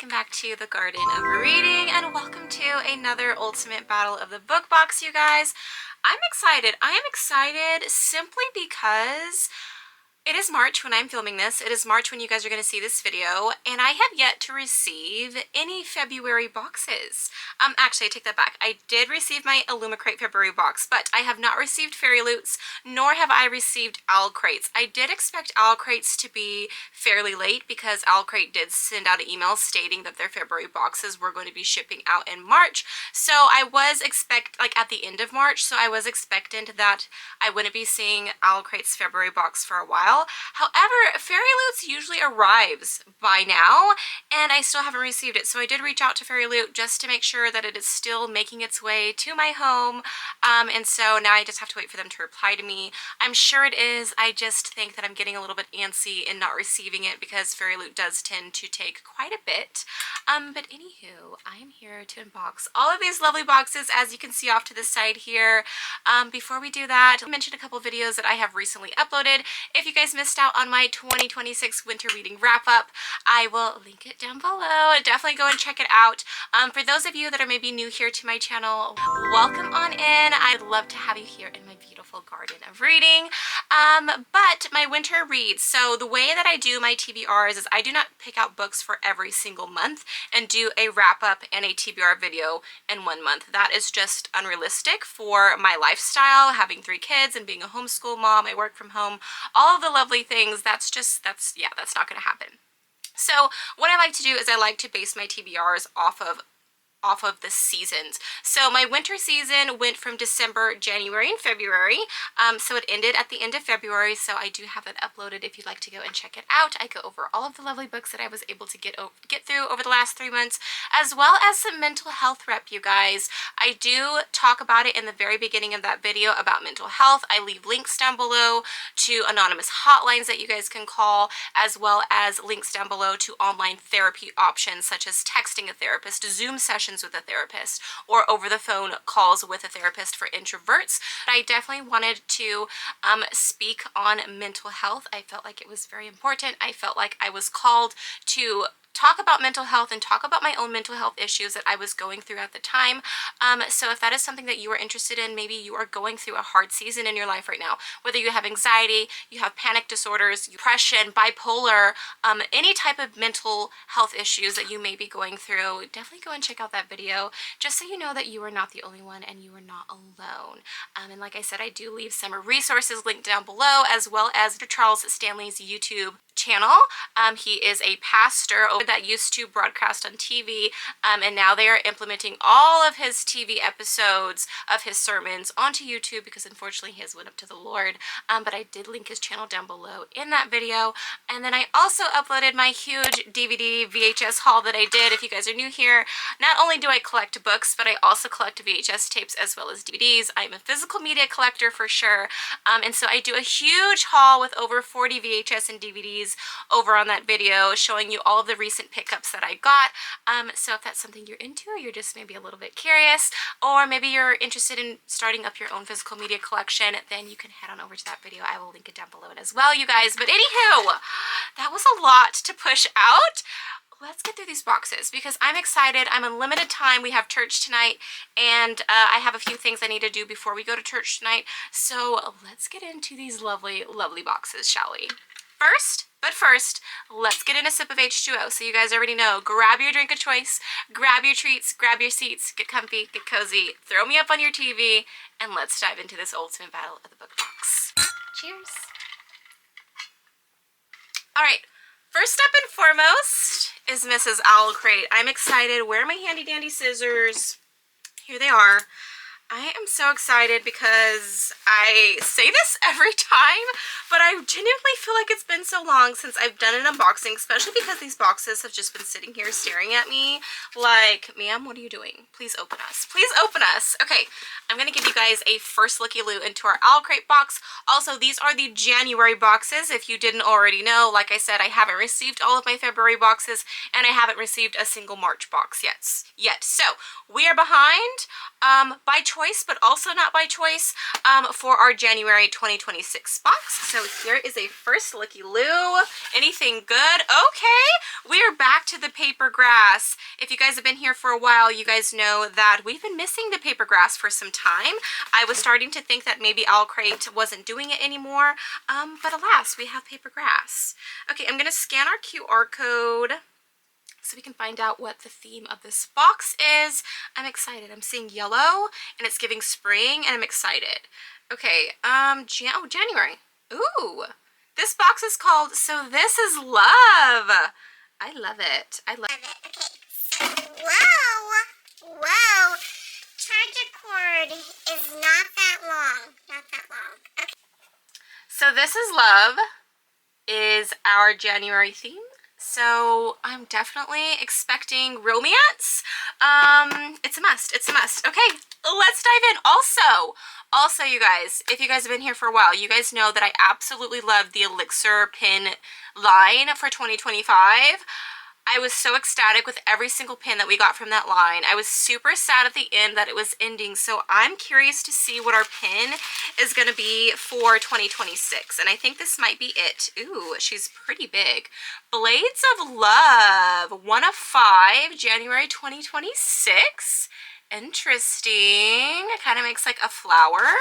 welcome back to the Garden of Reading, and welcome to another Ultimate Battle of the Book Box, you guys. I'm excited. I am excited simply because it is March when I'm filming this. It is March when you guys are going to see this video, and I have yet to receive any February boxes. Actually, I take that back. I did receive my Illumicrate February box, but I have not received Fairyloots, nor have I received Owlcrates. I did expect Owlcrates to be fairly late because Owlcrate did send out an email stating that their February boxes were going to be shipping out in March. So I was at the end of March, so I was expectant that I wouldn't be seeing Owlcrate's February box for a while. However, Fairyloot's usually arrives by now, and I still haven't received it. So I did reach out to Fairyloot just to make sure that it is still making its way to my home. And so now I just have to wait for them to reply to me. I'm sure it is. I just think that I'm getting a little bit antsy in not receiving it because Fairyloot does tend to take quite a bit. But anywho, I am here to unbox all of these lovely boxes, as you can see off to the side here. Before we do that, I'll mention a couple videos that I have recently uploaded. If you guys missed out on my 2026 winter reading wrap up, I will link it down below. Definitely go and check it out. For those of you that are maybe new here to my channel, welcome on in. I'd love to have you here in my beautiful Garden of Reading. But my winter reads, so the way that I do my TBRs is I do not pick out books for every single month and do a wrap up and a TBR video in 1 month. That is just unrealistic for my lifestyle, having 3 kids and being a homeschool mom. I work from home, all of the lovely things. That's not going to happen. So what I like to do is I like to base my TBRs off of the seasons. So my winter season went from December, January, and February. So it ended at the end of February. So I do have that uploaded if you'd like to go and check it out. I go over all of the lovely books that I was able to get through over the last 3 months, as well as some mental health rep, you guys. I do talk about it in the very beginning of that video about mental health. I leave links down below to anonymous hotlines that you guys can call, as well as links down below to online therapy options such as texting a therapist, Zoom sessions with a therapist, or over the phone calls with a therapist for introverts. But I definitely wanted to speak on mental health. I felt like it was very important. I felt like I was called to talk about mental health and talk about my own mental health issues that I was going through at the time. So if that is something that you are interested in, maybe you are going through a hard season in your life right now, whether you have anxiety, you have panic disorders, depression, bipolar, any type of mental health issues that you may be going through, definitely go and check out that video just so you know that you are not the only one and you are not alone. And like I said, I do leave some resources linked down below, as well as Charles Stanley's YouTube channel. He is a pastor that used to broadcast on TV, and now they are implementing all of his TV episodes of his sermons onto YouTube because unfortunately he has went up to the Lord. But I did link his channel down below in that video. And then I also uploaded my huge DVD VHS haul that I did. If you guys are new here, not only do I collect books, but I also collect VHS tapes as well as DVDs. I'm a physical media collector for sure. And so I do a huge haul with over 40 VHS and DVDs over on that video, showing you all of the recent pickups that I got. So if that's something you're into, or you're just maybe a little bit curious, or maybe you're interested in starting up your own physical media collection, then you can head on over to that video. I will link it down below as well, you guys. But anywho, that was a lot to push out. Let's get through these boxes because I'm excited. I'm on limited time. We have church tonight, and I have a few things I need to do before we go to church tonight. So let's get into these lovely, lovely boxes, shall we? First, let's get in a sip of H2O. So you guys already know, grab your drink of choice, grab your treats, grab your seats, get comfy, get cozy, throw me up on your TV, and let's dive into this ultimate battle of the book box. Cheers. All right, first up and foremost is Mrs. Owlcrate. I'm excited. Where are my handy dandy scissors? Here they are. I am so excited because I say this every time, but I genuinely feel like it's been so long since I've done an unboxing, especially because these boxes have just been sitting here staring at me like, ma'am, what are you doing? Please open us. Please open us. Okay, I'm going to give you guys a first looky-loo into our Owlcrate box. Also, these are the January boxes, if you didn't already know. Like I said, I haven't received all of my February boxes, and I haven't received a single March box yet. So, we are behind by 12 choice, but also not by choice, for our January 2026 box. So here is a first looky-loo. Anything good? Okay, we are back to the paper grass. If you guys have been here for a while, you guys know that we've been missing the paper grass for some time. I was starting to think that maybe Owlcrate wasn't doing it anymore, but alas, we have paper grass. Okay, I'm gonna scan our QR code so we can find out what the theme of this box is. I'm excited. I'm seeing yellow and it's giving spring and I'm excited. Okay, January. Ooh, this box is called So This Is Love. I love it. I love it. Okay, so, whoa, charger cord is not that long, Okay. So This Is Love is our January theme. So I'm definitely expecting romance. It's a must. It's a must. Okay, let's dive in. Also, you guys, if you guys have been here for a while, you guys know that I absolutely love the Elixir pin line for 2025. I was so ecstatic with every single pin that we got from that line. I was super sad at the end that it was ending, so I'm curious to see what our pin is going to be for 2026, and I think this might be it. Ooh, she's pretty big. Blades of Love, 1 of 5, January 2026. Interesting. It kind of makes like a flower.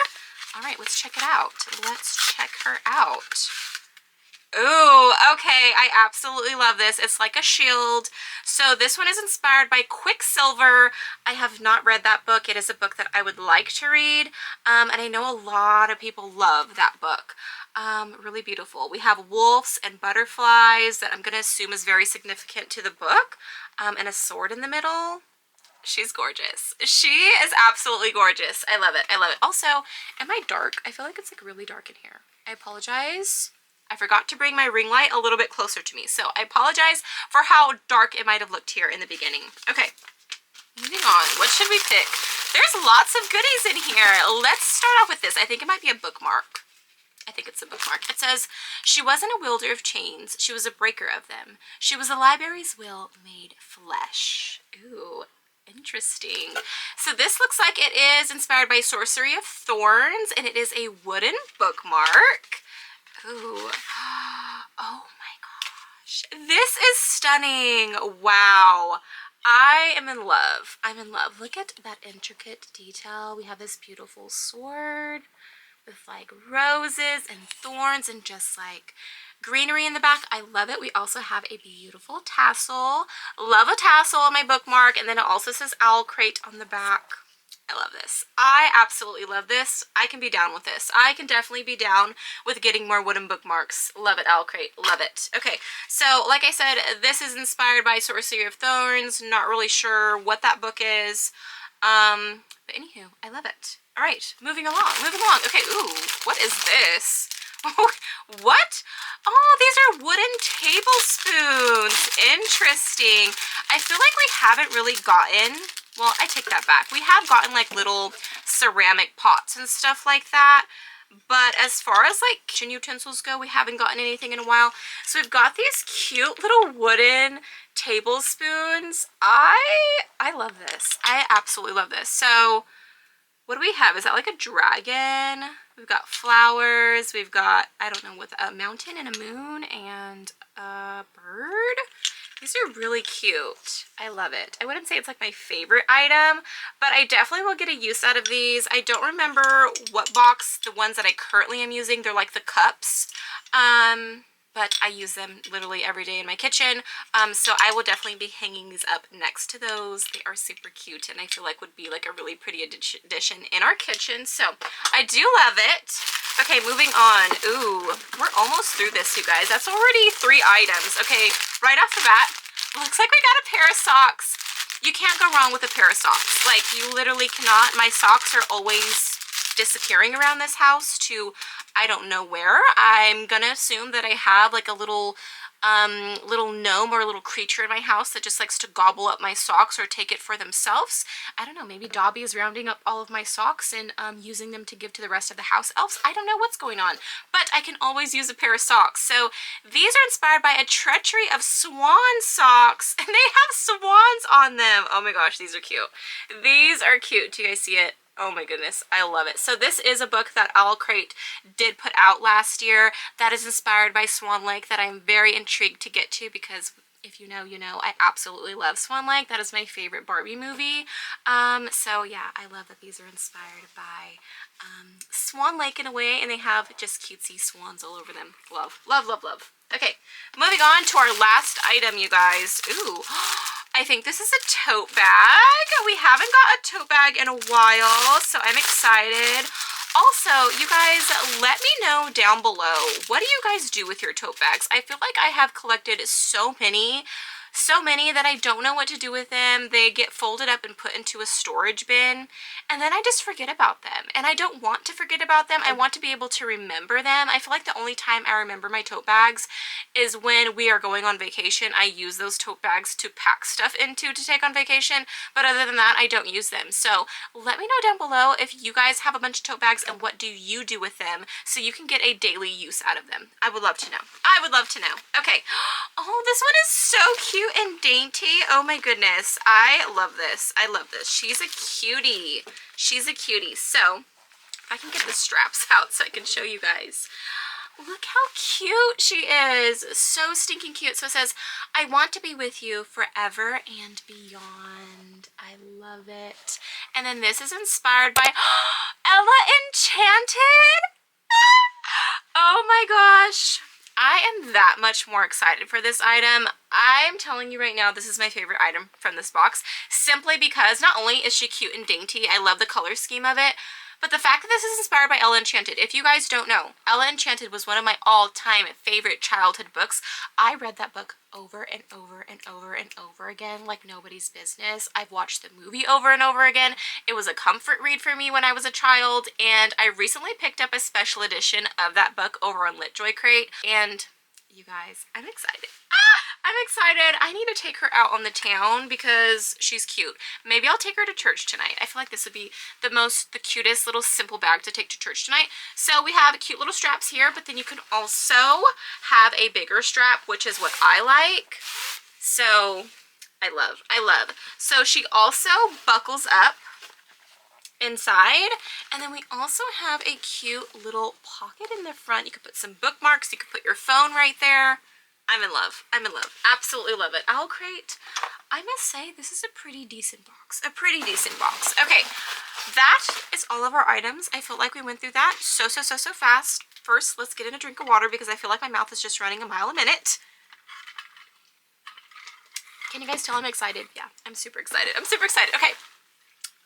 All right, let's check it out. Let's check her out. Ooh, okay, I absolutely love this. It's like a shield. So this one is inspired by Quicksilver. I have not read that book. It is a book that I would like to read, and I know a lot of people love that book. Really beautiful. We have wolves and butterflies that I'm going to assume is very significant to the book, and a sword in the middle. She's gorgeous. She is absolutely gorgeous. I love it. I love it. Also, am I dark? I feel like it's like really dark in here. I apologize. I forgot to bring my ring light a little bit closer to me, so I apologize for how dark it might have looked here in the beginning. Okay, moving on. What should we pick? There's lots of goodies in here. Let's start off with this. I think it might be a bookmark. I think it's a bookmark. It says, she wasn't a wielder of chains. She was a breaker of them. She was the library's will made flesh. Ooh. Interesting. So this looks like it is inspired by Scorcery of Thorns, and it is a wooden bookmark. Ooh. Oh my gosh. This is stunning. Wow. I am in love. I'm in love. Look at that intricate detail. We have this beautiful sword with like roses and thorns and just like greenery in the back. I love it. We also have a beautiful tassel. Love a tassel on my bookmark. And then it also says Owlcrate on the back. I love this. I absolutely love this. I can be down with this. I can definitely be down with getting more wooden bookmarks. Love it, Owlcrate. Love it. Okay, so like I said, this is inspired by Scorcery of Thorns. Not really sure what that book is. But anywho, I love it. All right, moving along. Okay, ooh, what is this? What? Oh, these are wooden tablespoons. Interesting. I feel like we haven't really gotten... Well, I take that back. We have gotten like little ceramic pots and stuff like that. But as far as like kitchen utensils go, we haven't gotten anything in a while. So we've got these cute little wooden tablespoons. I love this. I absolutely love this. So what do we have? Is that like a dragon? We've got flowers. We've got, I don't know, with a mountain and a moon and a bird. These are really cute. I love it. I wouldn't say it's like my favorite item, but I definitely will get a use out of these. I don't remember what box the ones that I currently am using. They're like the cups. But I use them literally every day in my kitchen. So I will definitely be hanging these up next to those. They are super cute and I feel like would be like a really pretty addition in our kitchen. So I do love it. Okay, moving on. Ooh, we're almost through this, you guys. That's already 3 items. Okay, right off the bat, looks like we got a pair of socks. You can't go wrong with a pair of socks. Like, you literally cannot. My socks are always disappearing around this house to I don't know where. I'm gonna assume that I have like a little gnome or a little creature in my house that just likes to gobble up my socks or take it for themselves. I don't know, maybe Dobby is rounding up all of my socks and using them to give to the rest of the house elves. I don't know what's going on, but I can always use a pair of socks. So these are inspired by a Treachery of Swan socks, and they have swans on them. Oh my gosh, these are cute. These are cute. Do you guys see it? Oh my goodness, I love it. So this is a book that Owlcrate did put out last year that is inspired by Swan Lake that I'm very intrigued to get to, because if you know, you know, I absolutely love Swan Lake. That is my favorite Barbie movie. So yeah, I love that these are inspired by Swan Lake in a way, and they have just cutesy swans all over them. Love, love, love, love. Okay, moving on to our last item, you guys. Ooh, I think this is a tote bag. We haven't got a tote bag in a while, so I'm excited. Also, you guys, let me know down below, what do you guys do with your tote bags? I feel like I have collected so many that I don't know what to do with them. They get folded up and put into a storage bin, and then I just forget about them. And I don't want to forget about them. I want to be able to remember them. I feel like the only time I remember my tote bags is when we are going on vacation. I use those tote bags to pack stuff into to take on vacation, but other than that, I don't use them. So let me know down below if you guys have a bunch of tote bags and what do you do with them so you can get a daily use out of them. I would love to know. I would love to know. Okay. Oh, this one is so cute and dainty. Oh my goodness. I love this. I love this. She's a cutie. She's a cutie. So if I can get the straps out so I can show you guys. Look how cute she is. So stinking cute. So it says, I want to be with you forever and beyond. I love it. And then this is inspired by Ella Enchanted. Oh my gosh. I am that much more excited for this item. I'm telling you right now, this is my favorite item from this box, simply because not only is she cute and dainty, I love the color scheme of it, but the fact that this is inspired by Ella Enchanted. If you guys don't know, Ella Enchanted was one of my all-time favorite childhood books. I read that book over and over and over and over again like nobody's business. I've watched the movie over and over again. It was a comfort read for me when I was a child, and I recently picked up a special edition of that book over on Owlcrate, and you guys, I'm excited. I'm excited. I need to take her out on the town because she's cute. Maybe I'll take her to church tonight. I feel like this would be the cutest little simple bag to take to church tonight. So we have cute little straps here, but then you can also have a bigger strap, which is what I like. So I love. So she also buckles up inside, and then we also have a cute little pocket in the front. You could put some bookmarks, you could put your phone right there. I'm in love. I'm in love. Absolutely love it. Owlcrate, I must say, this is a pretty decent box. A pretty decent box. Okay, that is all of our items. I feel like we went through that so fast. First, let's get in a drink of water because I feel like my mouth is just running a mile a minute. Can you guys tell I'm excited? Yeah, I'm super excited. I'm super excited. Okay.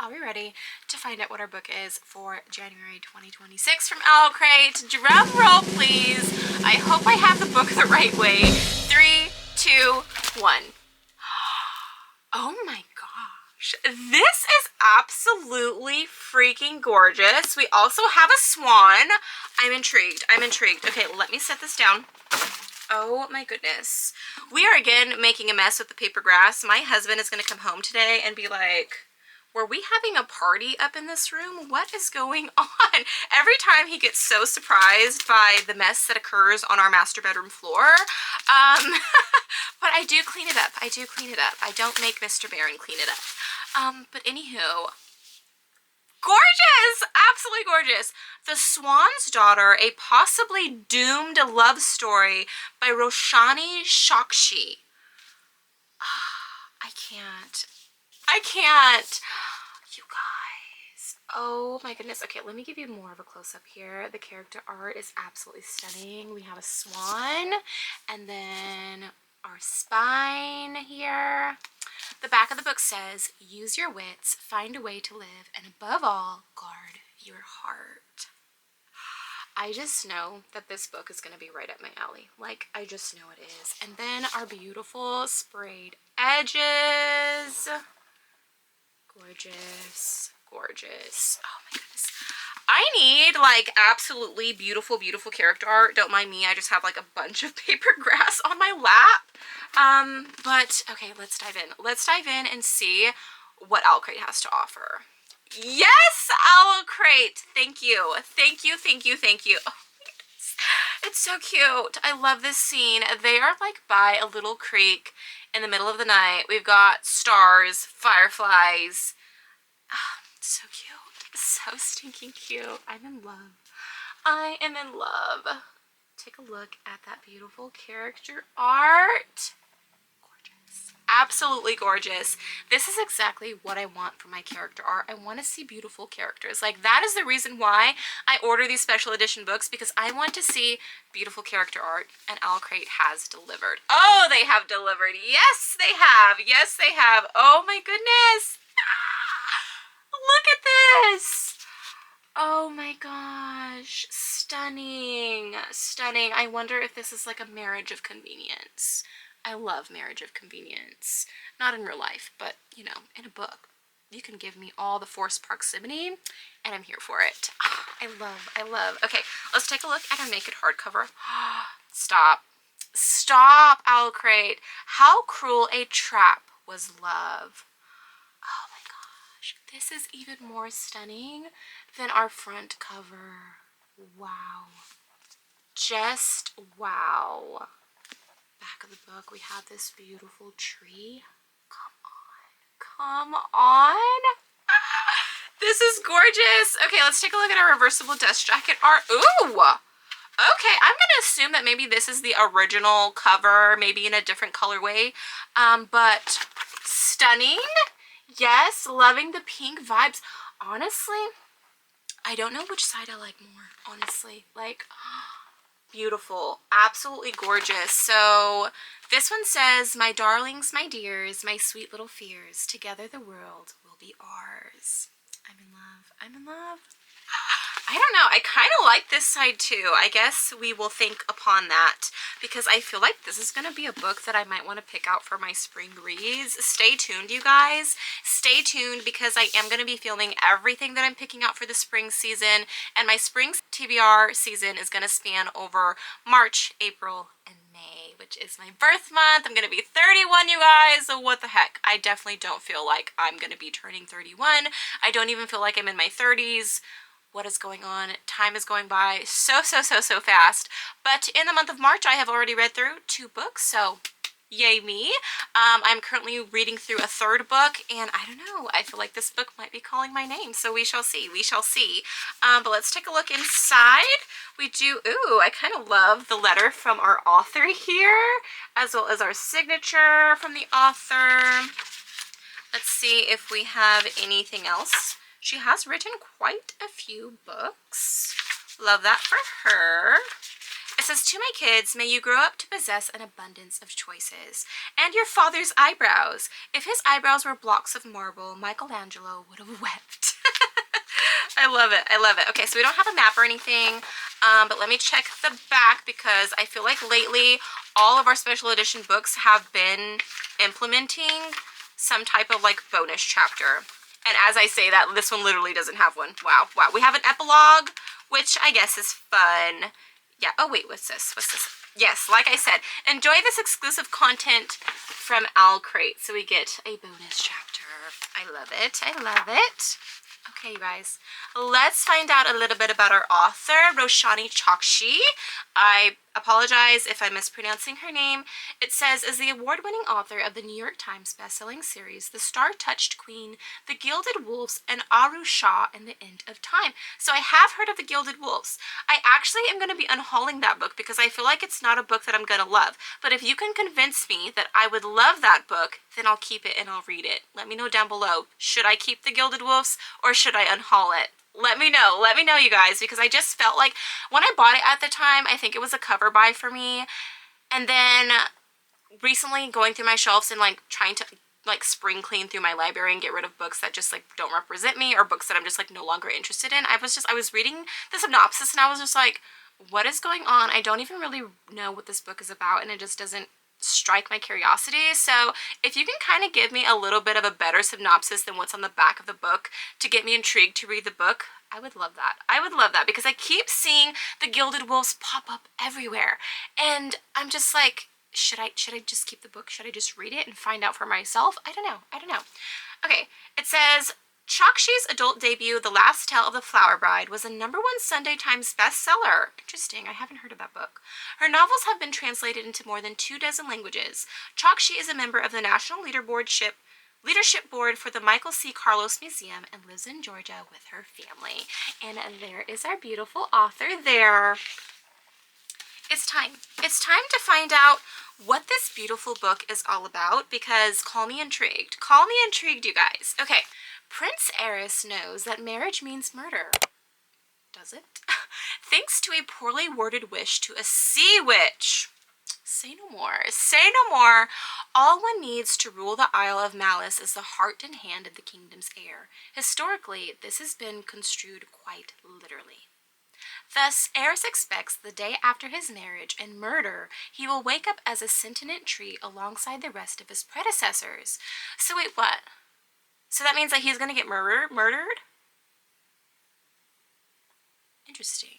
Are we ready to find out what our book is for January 2026 from Owlcrate? Drum roll, please. I hope I have the book the right way. 3, 2, 1. Oh my gosh. This is absolutely freaking gorgeous. We also have a swan. I'm intrigued. I'm intrigued. Okay, let me set this down. Oh my goodness. We are again making a mess with the paper grass. My husband is going to come home today and be like, were we having a party up in this room? What is going on? Every time he gets so surprised by the mess that occurs on our master bedroom floor. But I do clean it up. I do clean it up. I don't make Mr. Barron clean it up. But anywho, gorgeous! Absolutely gorgeous. The Swan's Daughter, a possibly doomed love story by Roshani Shakshi. I can't. You guys. Oh my goodness. Okay, let me give you more of a close-up here. The character art is absolutely stunning. We have a swan, and then our spine here. The back of the book says, use your wits, find a way to live, and above all, guard your heart. I just know that this book is going to be right up my alley. Like, I just know it is. And then our beautiful sprayed edges. Gorgeous, gorgeous. Oh my goodness. I need like absolutely beautiful character art. Don't mind me, I just have like a bunch of paper grass on my lap. But okay, let's dive in. Let's dive in and see what Owlcrate has to offer. Yes, Owlcrate. Thank you. Thank you. Oh my goodness. It's so cute. I love this scene. They are like by a little creek in the middle of the night. We've got stars, fireflies. Oh, so cute. So stinking cute. I'm in love. I am in love. Take a look at that beautiful character art. Gorgeous. Absolutely gorgeous. This is exactly what I want for my character art. I want to see beautiful characters. Like, that is the reason why I order these special edition books, because I want to see beautiful character art, and Owlcrate has delivered. Oh, they have delivered. Yes, they have. Yes, they have. Oh my goodness. Look at this. Oh my gosh, stunning, stunning. I wonder if this is like a marriage of convenience. I love marriage of convenience. Not in real life, but, you know, in a book. You can give me all the forced proximity, and I'm here for it. I love. Okay, let's take a look at our naked hardcover. Stop. Stop, Owlcrate. How cruel a trap was love. Oh my gosh, this is even more stunning than our front cover. Wow. Just wow. Back of the book, we have this beautiful tree. Come on. This is gorgeous. Okay, let's take a look at our reversible dust jacket art. Ooh. Okay, I'm gonna assume that maybe this is the original cover, maybe in a different colorway, but stunning. Yes, loving the pink vibes. Honestly, I don't know which side I like more, honestly. Like, beautiful, absolutely gorgeous. So this one says, my darlings, my dears, my sweet little fears, together the world will be ours. I'm in love. I'm in love. I don't know. I kind of like this side too. I guess we will think upon that, because I feel like this is going to be a book that I might want to pick out for my spring reads. Stay tuned, you guys. Stay tuned, because I am going to be filming everything that I'm picking out for the spring season, and my spring TBR season is going to span over March, April, and May, which is my birth month. I'm going to be 31, you guys. So what the heck? I definitely don't feel like I'm going to be turning 31. I don't even feel like I'm in my 30s. What is going on? Time is going by so fast. But in the month of March, I have already read through 2 books, so yay me. I'm currently reading through a 3rd book, and I don't know, I feel like this book might be calling my name, so we shall see, we shall see. But let's take a look inside. We do, ooh, I kind of love the letter from our author here, as well as our signature from the author. Let's see if we have anything else. She has written quite a few books. Love that for her. It says, to my kids, may you grow up to possess an abundance of choices. And your father's eyebrows. If his eyebrows were blocks of marble, Michelangelo would have wept. I love it. I love it. Okay, so we don't have a map or anything, but let me check the back, because I feel like lately all of our special edition books have been implementing some type of like bonus chapter. And as I say that, this one literally doesn't have one. Wow, wow. We have an epilogue, which I guess is fun. Yeah, oh wait, what's this? What's this? Yes, like I said, enjoy this exclusive content from Owlcrate. So we get a bonus chapter. I love it. I love it. Okay, you guys, let's find out a little bit about our author, Roshani Chokshi. I apologize if I'm mispronouncing her name. It says, as the award-winning author of the New York Times bestselling series, The Star-Touched Queen, The Gilded Wolves, and Aru Shah and the End of Time. So I have heard of The Gilded Wolves. I actually am going to be unhauling that book, because I feel like it's not a book that I'm going to love. But if you can convince me that I would love that book, then I'll keep it and I'll read it. Let me know down below. Should I keep The Gilded Wolves, or should I unhaul it? Let me know, you guys, because I just felt like when I bought it at the time, I think it was a cover buy for me. And then recently going through my shelves and like trying to like spring clean through my library and get rid of books that just like don't represent me, or books that I'm just like no longer interested in. I was reading the synopsis and I was just like, what is going on? I don't even really know what this book is about, and it just doesn't strike my curiosity. So if you can kind of give me a little bit of a better synopsis than what's on the back of the book to get me intrigued to read the book, I would love that. I would love that, because I keep seeing the Gilded Wolves pop up everywhere, and I'm just like, should I just keep the book? Should I just read it and find out for myself? I don't know. Okay, it says, Chokshi's adult debut, The Last Tale of the Flower Bride, was a #1 Sunday Times bestseller. Interesting, I haven't heard of that book. Her novels have been translated into more than 24 languages. Chokshi is a member of the National Leaderboard ship leadership board for the Michael C. Carlos Museum and lives in Georgia with her family. And there is our beautiful author there. It's time. It's time to find out what this beautiful book is all about, because call me intrigued. Call me intrigued, you guys. Okay, Prince Eris knows that marriage means murder. Does it? Thanks to a poorly worded wish to a sea witch. Say no more. Say no more. All one needs to rule the Isle of Malice is the heart and hand of the kingdom's heir. Historically, this has been construed quite literally. Thus, Eris expects the day after his marriage and murder, he will wake up as a sentient tree alongside the rest of his predecessors. So wait, what? So that means that he's going to get murdered? Interesting.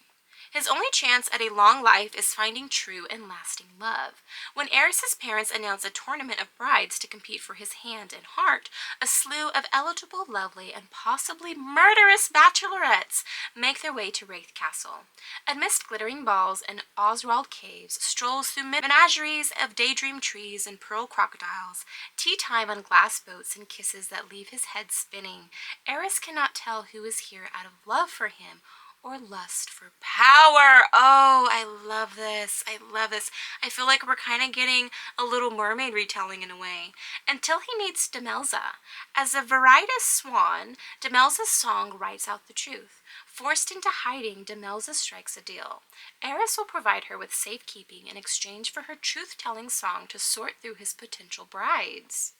His only chance at a long life is finding true and lasting love. When Eris's parents announce a tournament of brides to compete for his hand and heart, a slew of eligible, lovely, and possibly murderous bachelorettes make their way to Wraith Castle. Amidst glittering balls and Oswald caves, strolls through menageries of daydream trees and pearl crocodiles, tea time on glass boats, and kisses that leave his head spinning, Eris cannot tell who is here out of love for him or lust for power. Oh, I love this. I love this. I feel like we're kind of getting a Little Mermaid retelling in a way. Until he meets Demelza. As a varietous swan, Demelza's song writes out the truth. Forced into hiding, Demelza strikes a deal. Eris will provide her with safekeeping in exchange for her truth-telling song to sort through his potential brides.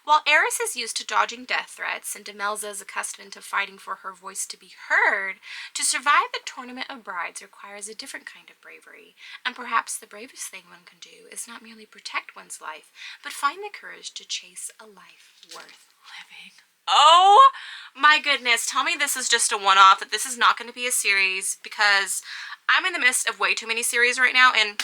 While Eris is used to dodging death threats and Demelza is accustomed to fighting for her voice to be heard, to survive the Tournament of Brides requires a different kind of bravery, and perhaps the bravest thing one can do is not merely protect one's life, but find the courage to chase a life worth living. Oh my goodness, tell me this is just a one-off, that this is not going to be a series, because I'm in the midst of way too many series right now, and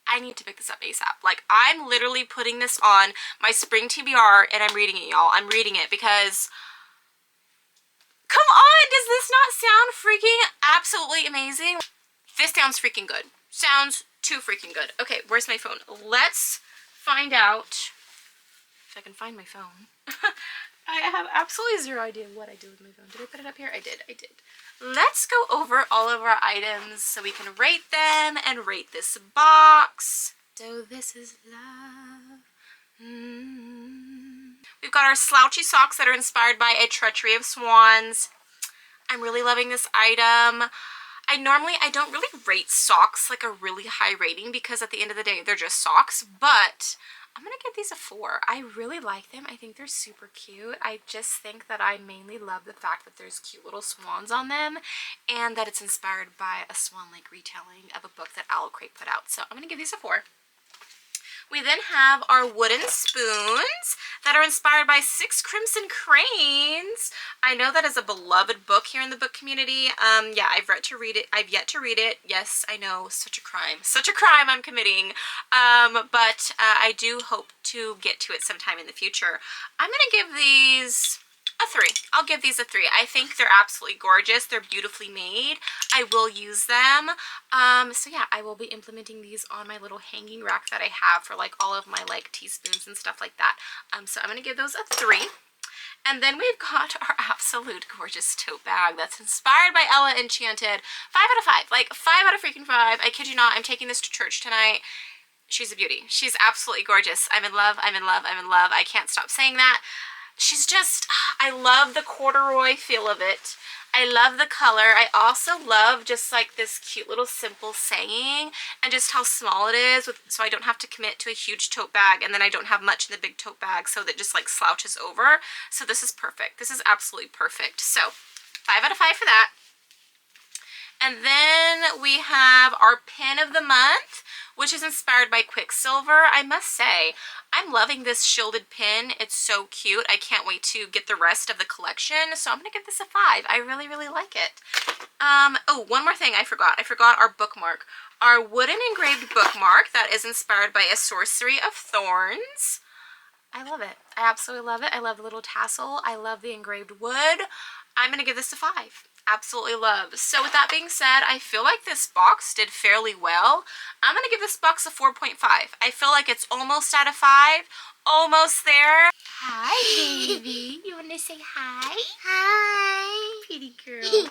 I need to pick this up ASAP. Like, I'm literally putting this on my spring TBR and I'm reading it, y'all. I'm reading it because, come on, does this not sound freaking absolutely amazing? This sounds freaking good. Sounds too freaking good. Okay, where's my phone? Let's find out if I can find my phone. I have absolutely zero idea what I did with my phone. Did I put it up here? I did. Let's go over all of our items so we can rate them and rate this box. So this is love. We've got our slouchy socks that are inspired by a Treachery of Swans. I'm really loving this item. I don't really rate socks like a really high rating because at the end of the day, they're just socks, but I'm going to give these a 4. I really like them. I think they're super cute. I just think that I mainly love the fact that there's cute little swans on them and that it's inspired by a Swan Lake retelling of a book that Owlcrate put out. So I'm going to give these a 4. We then have our wooden spoons that are inspired by 6 Crimson Cranes. I know that is a beloved book here in the book community. Yeah, I've yet to read it. Yes, I know, such a crime. Such a crime I'm committing. But I do hope to get to it sometime in the future. I'm going to give these a 3. I'll give these a 3. I think they're absolutely gorgeous. They're beautifully made. I will use them. So yeah, I will be implementing these on my little hanging rack that I have for like all of my like teaspoons and stuff like that. So I'm going to give those a 3. And then we've got our absolute gorgeous tote bag that's inspired by Ella Enchanted. 5 out of 5. Like 5 out of freaking 5. I kid you not. I'm taking this to church tonight. She's a beauty. She's absolutely gorgeous. I'm in love. I'm in love. I'm in love. I can't stop saying that. She's just, I love the corduroy feel of it. I love the color. I also love just like this cute little simple saying and just how small it is, so I don't have to commit to a huge tote bag and then I don't have much in the big tote bag, so that just like slouches over. So this is perfect. This is absolutely perfect. So 5 out of 5 for that. And then we have our pin of the month, which is inspired by Quicksilver. I must say, I'm loving this shielded pin. It's so cute. I can't wait to get the rest of the collection. So I'm going to give this a 5. I really, really like it. Oh, one more thing I forgot. I forgot our bookmark. Our wooden engraved bookmark that is inspired by a Scorcery of Thorns. I love it. I absolutely love it. I love the little tassel. I love the engraved wood. I'm going to give this a 5. Absolutely love. So with that being said, I feel like this box did fairly well. I'm going to give this box a 4.5. I feel like it's almost out of 5, almost there. Hi, baby. You want to say hi? Hi. Pretty girl.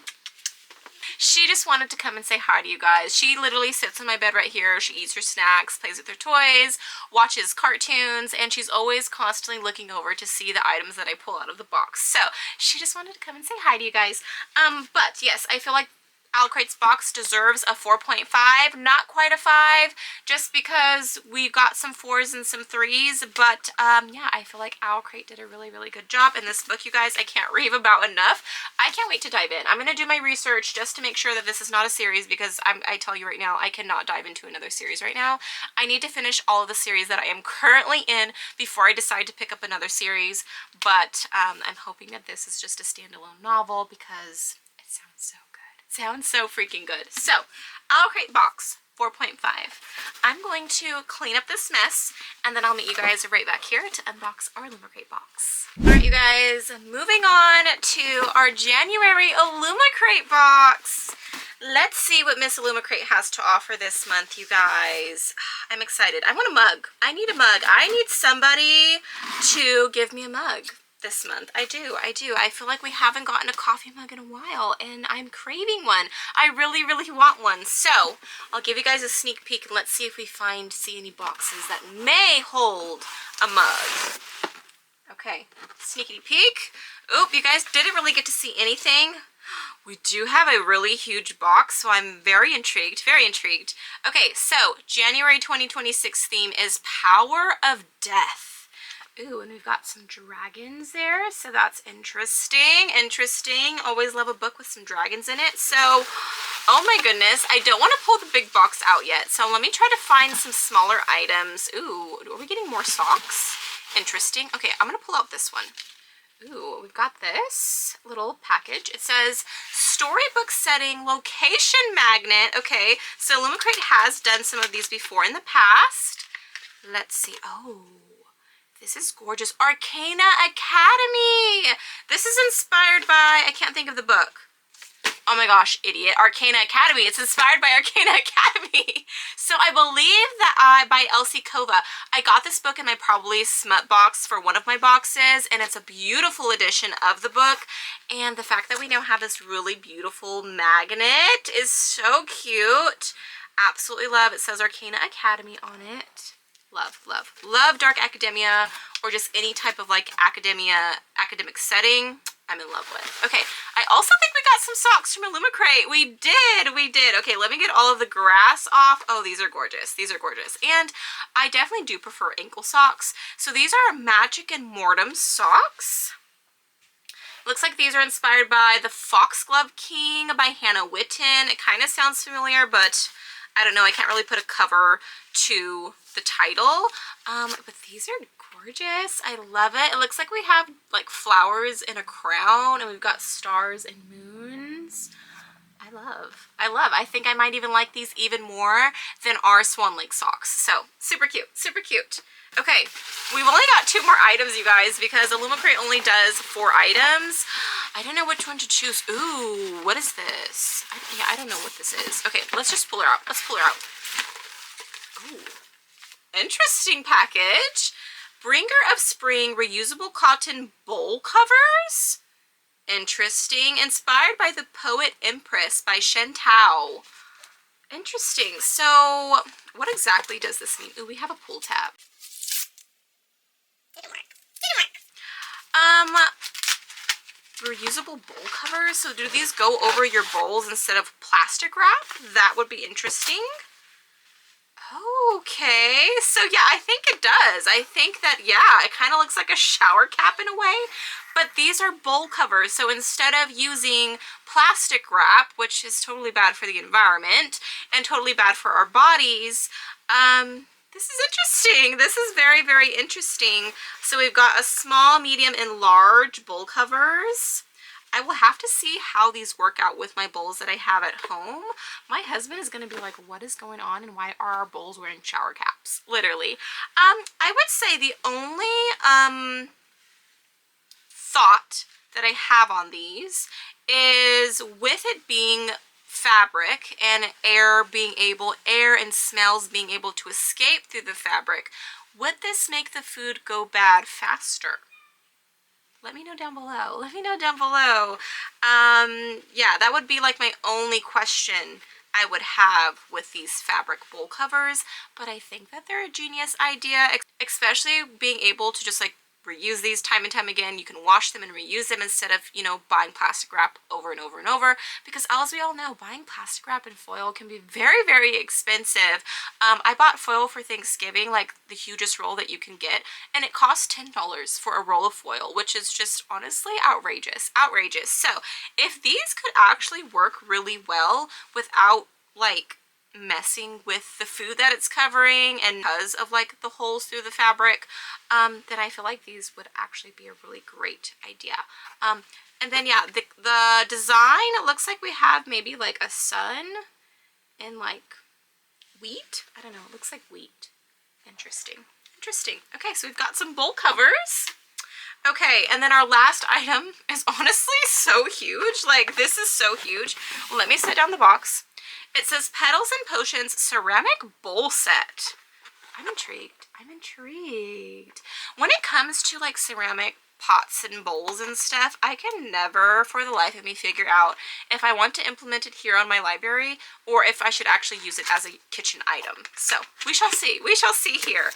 She just wanted to come and say hi to you guys. She literally sits on my bed right here. She eats her snacks, plays with her toys, watches cartoons, and she's always constantly looking over to see the items that I pull out of the box. So she just wanted to come and say hi to you guys. But yes, I feel like Owlcrate's box deserves a 4.5, not quite a 5, just because we got some 4s and some 3s, but yeah, I feel like Owlcrate did a really, really good job in this book, you guys. I can't rave about enough. I can't wait to dive in. I'm going to do my research just to make sure that this is not a series, because I tell you right now, I cannot dive into another series right now. I need to finish all of the series that I am currently in before I decide to pick up another series, but I'm hoping that this is just a standalone novel, because it sounds so good. Sounds so freaking good. So, Owlcrate box, 4.5. I'm going to clean up this mess, and then I'll meet you guys right back here to unbox our Illumicrate box. Alright, you guys, moving on to our January Illumicrate box. Let's see what Miss Illumicrate has to offer this month, you guys. I'm excited. I want a mug. I need a mug. I need somebody to give me a mug this month. I do. I feel like we haven't gotten a coffee mug in a while, and I'm craving one. I really, really want one. So I'll give you guys a sneak peek, and let's see if we see any boxes that may hold a mug. Okay, sneaky peek. Oop, you guys didn't really get to see anything. We do have a really huge box, so I'm very intrigued, very intrigued. Okay, so January 2026 theme is Power of Death. Ooh, and we've got some dragons there, so that's interesting. Interesting. Always love a book with some dragons in it. So, oh my goodness, I don't want to pull the big box out yet. So let me try to find some smaller items. Ooh, are we getting more socks? Interesting. Okay, I'm going to pull out this one. Ooh, we've got this little package. It says storybook setting location magnet. Okay, so Illumicrate has done some of these before in the past. Let's see. Oh, this is gorgeous. Arcana Academy. This is inspired by, I can't think of the book. Oh my gosh, idiot. Arcana Academy. It's inspired by Arcana Academy. So I believe that by Elsie Kova. I got this book in my probably smut box for one of my boxes, and it's a beautiful edition of the book. And the fact that we now have this really beautiful magnet is so cute. Absolutely love. It says Arcana Academy on it. Love, love, love dark academia, or just any type of like academic setting. I'm in love with. Okay, I also think we got some socks from Illumicrate. We did. Okay, let me get all of the grass off. Oh, these are gorgeous. These are gorgeous. And I definitely do prefer ankle socks. So these are Magic and Mortem socks. Looks like these are inspired by the Foxglove King by Hannah Witten. It kind of sounds familiar, but I don't know. I can't really put a cover to the title. But these are gorgeous. I love it. It looks like we have like flowers in a crown, and we've got stars and moons. I love. I think I might even like these even more than our Swan Lake socks. So super cute, super cute. Okay, we've only got 2 more items, you guys, because Illumicrate only does 4 items. I don't know which one to choose. Ooh, what is this? I don't know what this is. Okay, let's just pull her out. Let's pull her out. Ooh, interesting package. Bringer of Spring reusable cotton bowl covers. Interesting. Inspired by the Poet Empress by Shen Tao. Interesting. So, what exactly does this mean? Ooh, we have a pull tab. Didn't work. Reusable bowl covers. So do these go over your bowls instead of plastic wrap? That would be interesting. Okay, so yeah, I think it does. I think that, yeah, it kind of looks like a shower cap in a way, but these are bowl covers. So instead of using plastic wrap, which is totally bad for the environment and totally bad for our bodies, this is interesting. This is very, very interesting. So we've got a small, medium, and large bowl covers. I will have to see how these work out with my bowls that I have at home. My husband is going to be like, what is going on and why are our bowls wearing shower caps? Literally. I would say the only thought that I have on these is with it being fabric and air and smells being able to escape through the fabric, Would this make the food go bad faster? Let me know down below. Let me know down below. Yeah, that would be like my only question I would have with these fabric bowl covers, but I think that they're a genius idea, especially being able to just like reuse these time and time again. You can wash them and reuse them instead of, you know, buying plastic wrap over and over and over, because as we all know, buying plastic wrap and foil can be very, very expensive. I bought foil for Thanksgiving, like the hugest roll that you can get, and it costs $10 for a roll of foil, which is just honestly outrageous. Outrageous. So if these could actually work really well without like messing with the food that it's covering, and because of like the holes through the fabric, then I feel like these would actually be a really great idea. And then yeah, the design, it looks like we have maybe like a sun and like wheat. I don't know, it looks like wheat. Interesting. Interesting. Okay, so we've got some bowl covers. Okay, and then our last item is honestly so huge. Like, this is so huge. Let me set down the box. It says Petals and Potions Ceramic Bowl Set. I'm intrigued. I'm intrigued. When it comes to like ceramic pots and bowls and stuff, I can never for the life of me figure out if I want to implement it here on my library or if I should actually use it as a kitchen item. So we shall see. We shall see here.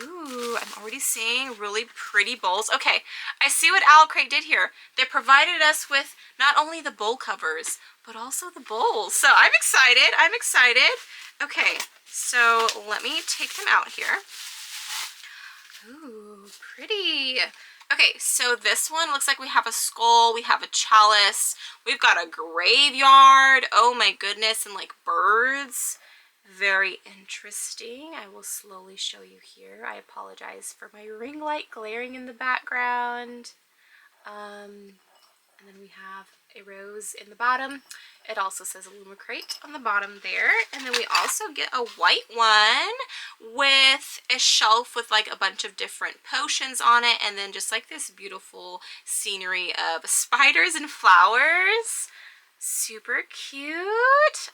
Ooh, I'm already seeing really pretty bowls. Okay, I see what Owlcrate did here. They provided us with not only the bowl covers, but also the bowls. So I'm excited. I'm excited. Okay, so let me take them out here. Ooh, pretty. Okay, so this one looks like we have a skull, we have a chalice, we've got a graveyard. Oh my goodness, and like birds. Very interesting. I will slowly show you here. I apologize for my ring light glaring in the background. And then we have a rose in the bottom. It also says Illumicrate on the bottom there. And then we also get a white one with a shelf with like a bunch of different potions on it. And then just like this beautiful scenery of spiders and flowers. Super cute.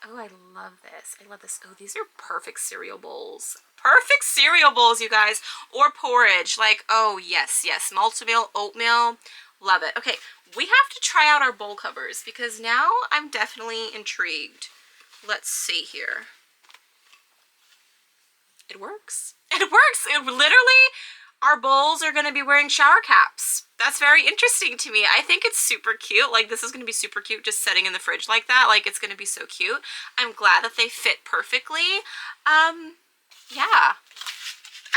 Oh, I love this. I love this. Oh, these are perfect cereal bowls. Perfect cereal bowls, you guys. Or porridge. Like, oh, yes, yes. Multi-meal, oatmeal. Love it. Okay, we have to try out our bowl covers because now I'm definitely intrigued. Let's see here. It works. It works. It literally, our bowls are going to be wearing shower caps. That's very interesting to me. I think it's super cute. Like, this is going to be super cute just sitting in the fridge like that. Like, it's going to be so cute. I'm glad that they fit perfectly. Yeah.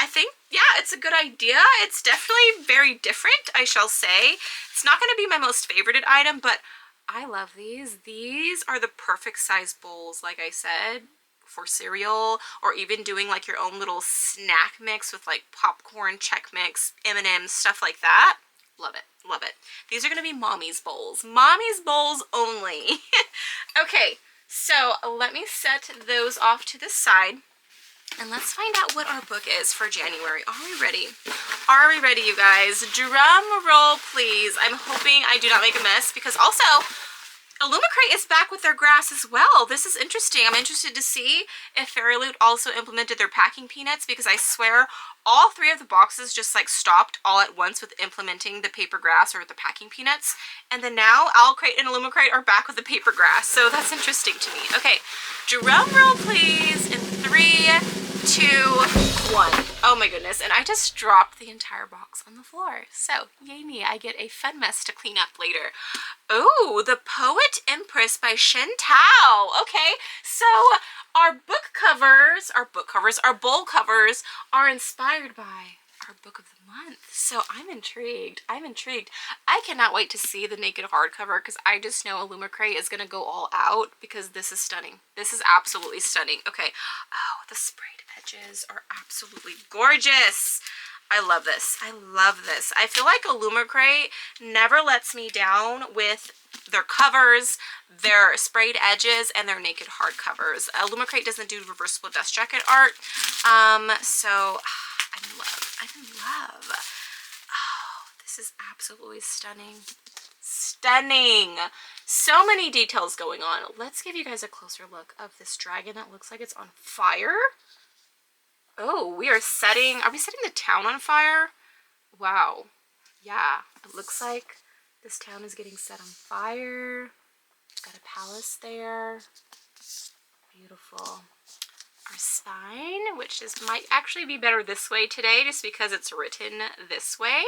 I think, yeah, it's a good idea. It's definitely very different, I shall say. It's not going to be my most favorited item, but I love these. These are the perfect size bowls, like I said, for cereal, or even doing like your own little snack mix with like popcorn, Chex Mix, M&M's, stuff like that. Love it. Love it. These are going to be mommy's bowls. Mommy's bowls only. Okay, so let me set those off to the side. And let's find out what our book is for January. Are we ready? Are we ready, you guys? Drum roll, please. I'm hoping I do not make a mess because also Illumicrate is back with their grass as well. This is interesting. I'm interested to see if Fairyloot also implemented their packing peanuts because I swear all three of the boxes just like stopped all at once with implementing the paper grass or the packing peanuts. And then now Owlcrate and Illumicrate are back with the paper grass. So that's interesting to me. Okay, drum roll please in 3, 2, 1. Oh my goodness, and I just dropped the entire box on the floor. So, yay me, I get a fun mess to clean up later. Oh, the Poet Empress by Shen Tao. Okay, so our bowl covers are inspired by our book of the month. So I'm intrigued. I'm intrigued. I cannot wait to see the naked hardcover because I just know Illumicrate is going to go all out because this is stunning. This is absolutely stunning. Okay. Oh, the sprayed edges are absolutely gorgeous. I love this. I love this. I feel like Illumicrate never lets me down with their covers, their sprayed edges, and their naked hardcovers. Illumicrate doesn't do reversible dust jacket art. So I'm in love. I'm in love. Oh, this is absolutely stunning. Stunning. So many details going on. Let's give you guys a closer look of this dragon that looks like it's on fire. Oh, we are setting the town on fire? Wow. Yeah, it looks like this town is getting set on fire. Got a palace there. Beautiful. Our spine, which might actually be better this way today just because it's written this way.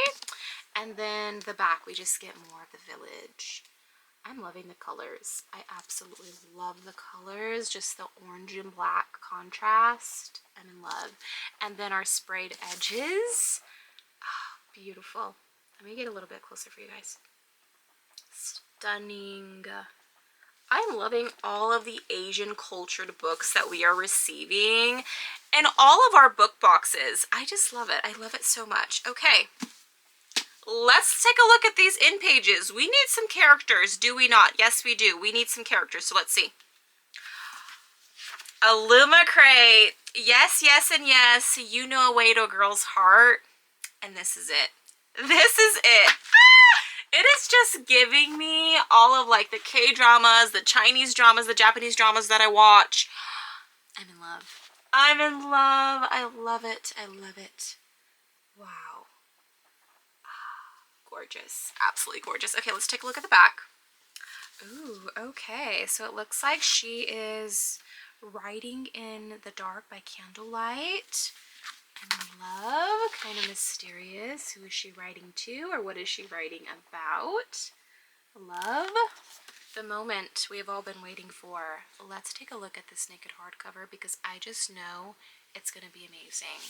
And then the back, we just get more of the village. I'm loving the colors. I absolutely love the colors. Just the orange and black contrast. I'm in love. And then our sprayed edges. Oh, beautiful. Let me get a little bit closer for you guys. Stunning. I'm loving all of the Asian cultured books that we are receiving in all of our book boxes. I just love it. I love it so much. Okay. Let's take a look at these in pages. We need some characters, do we not? Yes, we do. We need some characters, so let's see. Illumicrate. Yes, yes, and yes. You know a way to a girl's heart. And this is it. This is it. It is just giving me all of like the K-dramas, the Chinese dramas, the Japanese dramas that I watch. I'm in love. I'm in love. I love it. I love it. Wow. Gorgeous. Absolutely gorgeous. Okay, let's take a look at the back. Ooh, okay. So it looks like she is writing in the dark by candlelight. I'm in love. Kind of mysterious. Who is she writing to, or what is she writing about? Love. The moment we have all been waiting for. Let's take a look at this naked hardcover because I just know it's going to be amazing.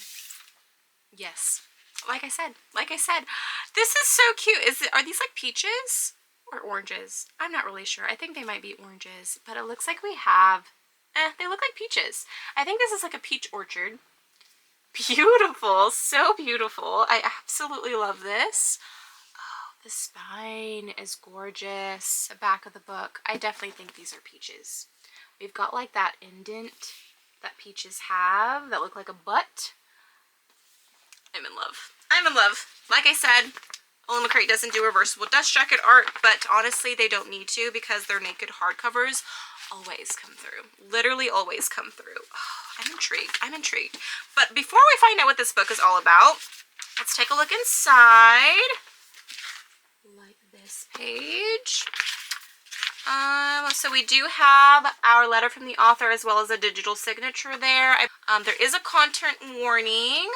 Yes. Like I said, this is so cute. Are these like peaches or oranges? I'm not really sure. I think they might be oranges, but it looks like we have, they look like peaches. I think this is like a peach orchard. Beautiful, so beautiful. I absolutely love this. Oh, the spine is gorgeous. The back of the book. I definitely think these are peaches. We've got like that indent that peaches have that look like a butt. I'm in love. I'm in love. Like I said, Illumicrate doesn't do reversible dust jacket art, but honestly they don't need to because their naked hardcovers always come through. Literally always come through. Oh, I'm intrigued. I'm intrigued. But before we find out what this book is all about, let's take a look inside. Like this page. So we do have our letter from the author as well as a digital signature there. There is a content warning.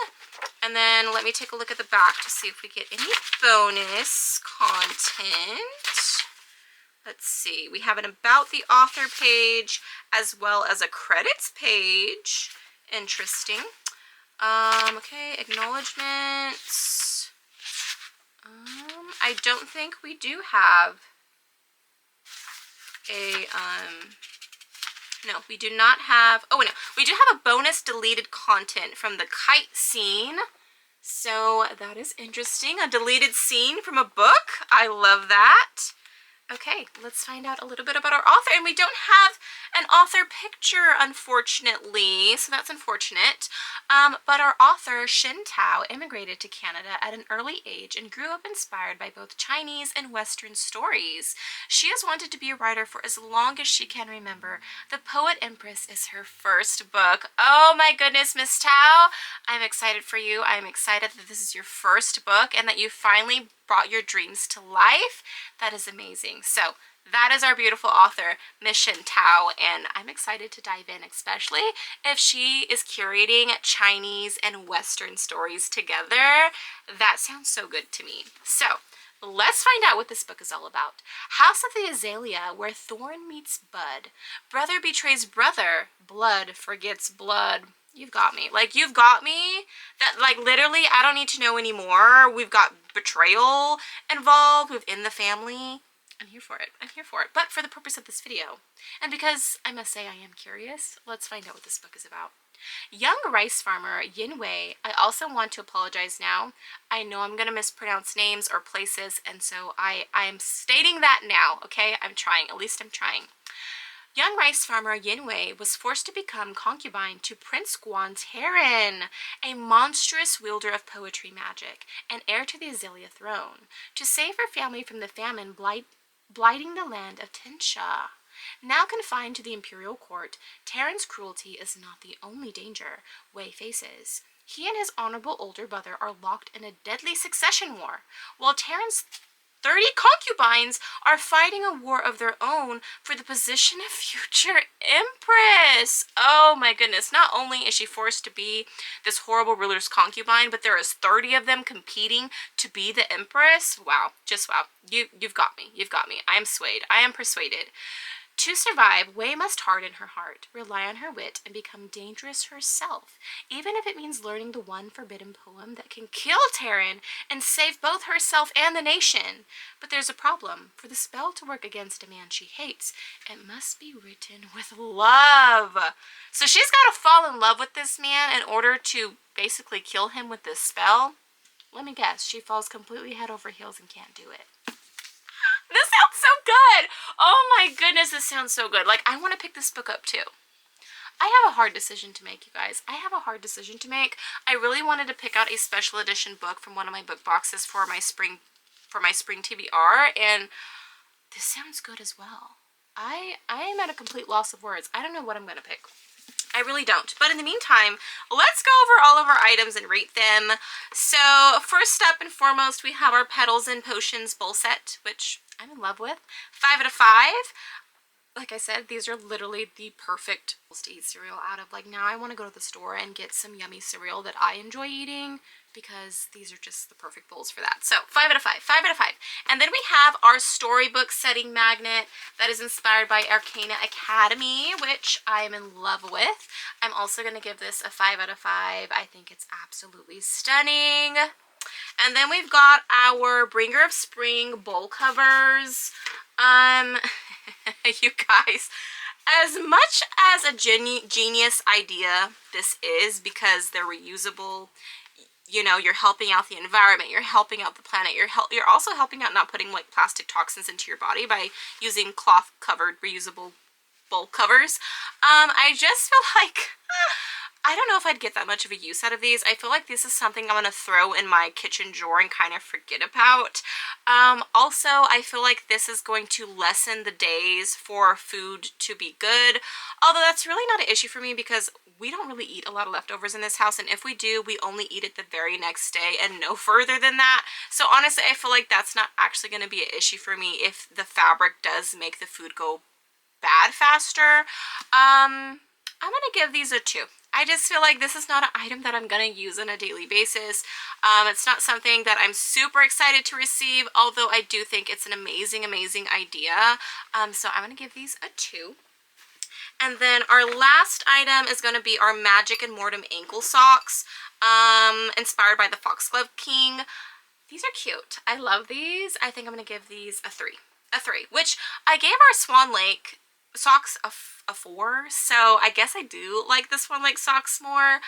And then let me take a look at the back to see if we get any bonus content. Let's see. We have an about the author page as well as a credits page. Interesting. Okay, acknowledgements. I don't think we do have a, no, we do not have, oh no, we do have a bonus deleted content from the kite scene. So that is interesting. A deleted scene from a book. I love that. Okay, let's find out a little bit about our author. And we don't have an author picture, unfortunately, so that's unfortunate. But our author, Shin Tao, immigrated to Canada at an early age and grew up inspired by both Chinese and Western stories. She has wanted to be a writer for as long as she can remember. The Poet Empress is her first book. Oh my goodness, Miss Tao, I'm excited for you. I'm excited that this is your first book and that you finally brought your dreams to life. That is amazing. So that is our beautiful author, Miss Shin Tao, and I'm excited to dive in, especially if she is curating Chinese and Western stories together. That sounds so good to me. So let's find out what this book is all about. House of the Azalea, where thorn meets bud. Brother betrays brother. Blood forgets blood. You've got me. Like, you've got me. That, like, literally, I don't need to know anymore. We've got betrayal involved within the family. I'm here for it. I'm here for it. But for the purpose of this video, and because I must say I am curious, let's find out what this book is about. Young rice farmer Yin Wei. I also want to apologize now. I know I'm going to mispronounce names or places, and so I am stating that now, okay? I'm trying. At least I'm trying. Young rice farmer Yin Wei was forced to become concubine to Prince Guan's heron, a monstrous wielder of poetry magic, and heir to the Azalea throne, to save her family from the famine blighting the land of Tinsha. Now confined to the imperial court, Terran's cruelty is not the only danger Wei faces. He and his honorable older brother are locked in a deadly succession war, while Terran's 30 concubines are fighting a war of their own for the position of future Empress. Oh my goodness. Not only is she forced to be this horrible ruler's concubine, but there is 30 of them competing to be the Empress. Wow. Just wow. You've got me. You've got me. I am swayed. I am persuaded. To survive, Wei must harden her heart, rely on her wit, and become dangerous herself, even if it means learning the one forbidden poem that can kill Terran and save both herself and the nation. But there's a problem. For the spell to work against a man she hates, it must be written with love. So she's got to fall in love with this man in order to basically kill him with this spell. Let me guess, she falls completely head over heels and can't do it. This sounds so good. Oh my goodness, this sounds so good. Like, I want to pick this book up too. I have a hard decision to make, you guys. I have a hard decision to make. I really wanted to pick out a special edition book from one of my book boxes for my spring TBR, and this sounds good as well. I am at a complete loss of words. I don't know what I'm going to pick. I really don't. But in the meantime, let's go over all of our items and rate them. So first up and foremost, we have our Petals and Potions bowl set, which I'm in love with. 5 out of 5. Like I said, these are literally the perfect bowls to eat cereal out of. Like, now I want to go to the store and get some yummy cereal that I enjoy eating, because these are just the perfect bowls for that. So 5 out of 5. 5 out of 5. And then we have our storybook setting magnet that is inspired by Arcana Academy, which I am in love with. I'm also going to give this a 5 out of 5. I think it's absolutely stunning. And then we've got our Bringer of Spring bowl covers. You guys, as much as a genius idea this is, because they're reusable, you know, you're helping out the environment, you're helping out the planet, you're also helping out not putting like plastic toxins into your body by using cloth covered reusable bowl covers. I just feel like I don't know if I'd get that much of a use out of these. I feel like this is something I'm going to throw in my kitchen drawer and kind of forget about. Also, I feel like this is going to lessen the days for food to be good. Although that's really not an issue for me, because we don't really eat a lot of leftovers in this house. And if we do, we only eat it the very next day and no further than that. So honestly, I feel like that's not actually going to be an issue for me if the fabric does make the food go bad faster. I'm going to give these a 2. I just feel like this is not an item that I'm going to use on a daily basis. It's not something that I'm super excited to receive, although I do think it's an amazing, amazing idea. So I'm going to give these a 2. And then our last item is going to be our Magic and Mortem ankle socks, inspired by the Foxglove King. These are cute. I love these. I think I'm going to give these a 3. A 3, which I gave our Swan Lake socks a 4, so I guess I do like the Swan Lake socks more,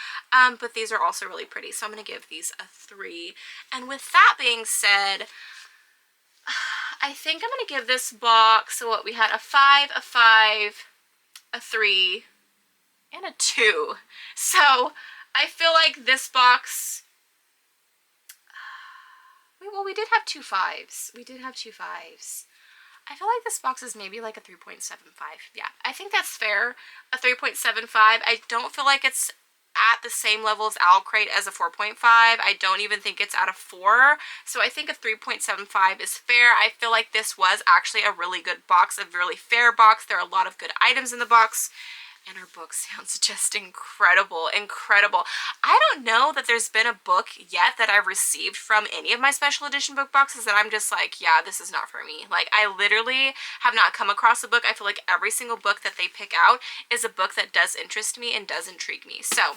but these are also really pretty, so I'm going to give these a 3. And with that being said, I think I'm going to give this box, so what, we had a 5, a 5, a 3, and a 2. So I feel like this box, well, we did have 2 5s. We did have 2 5s. I feel like this box is maybe like a 3.75. Yeah, I think that's fair. A 3.75. I don't feel like it's at the same level as Owlcrate as a 4.5. I don't even think it's at a 4. So I think a 3.75 is fair. I feel like this was actually a really good box, a really fair box. There are a lot of good items in the box. And her book sounds just incredible, incredible. I don't know that there's been a book yet that I've received from any of my special edition book boxes that I'm just like, yeah, this is not for me. Like, I literally have not come across a book. I feel like every single book that they pick out is a book that does interest me and does intrigue me. So,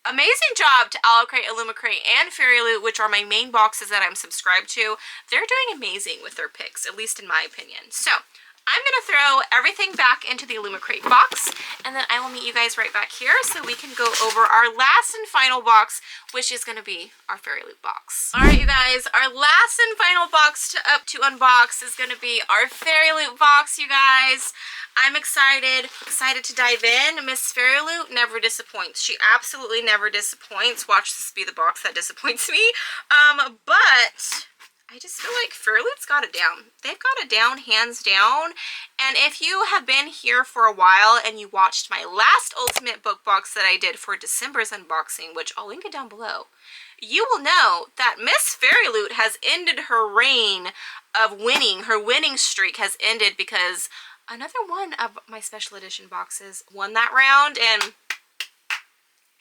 amazing job to Owlcrate, Illumicrate, and Fairyloot, which are my main boxes that I'm subscribed to. They're doing amazing with their picks, at least in my opinion. So, I'm going to throw everything back into the Illumicrate box, and then I will meet you guys right back here so we can go over our last and final box, which is going to be our Fairyloot box. Alright, you guys, our last and final box to unbox is going to be our Fairyloot box, you guys. I'm excited to dive in. Miss Fairyloot never disappoints. She absolutely never disappoints. Watch this be the box that disappoints me. But I just feel like Fairyloot's got it down. They've got it down, hands down. And if you have been here for a while and you watched my last Ultimate Book Box that I did for December's unboxing, which I'll link it down below, you will know that Miss Fairyloot has ended her reign of winning. Her winning streak has ended because another one of my special edition boxes won that round, and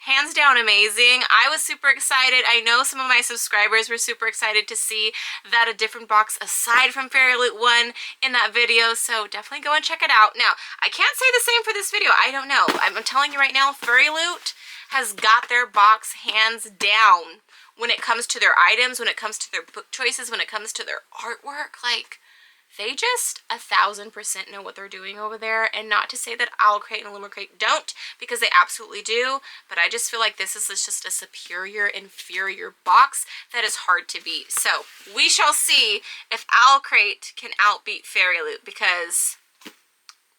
hands down amazing. I was super excited. I know some of my subscribers were super excited to see that a different box aside from Fairyloot won in that video, so definitely go and check it out. Now, I can't say the same for this video. I don't know. I'm telling you right now, Fairyloot has got their box hands down when it comes to their items, when it comes to their book choices, when it comes to their artwork. Like, they just 1000% know what they're doing over there. And not to say that Owlcrate and Illumicrate don't, because they absolutely do, but I just feel like this is just a superior, inferior box that is hard to beat. So we shall see if Owlcrate can outbeat Fairyloot, because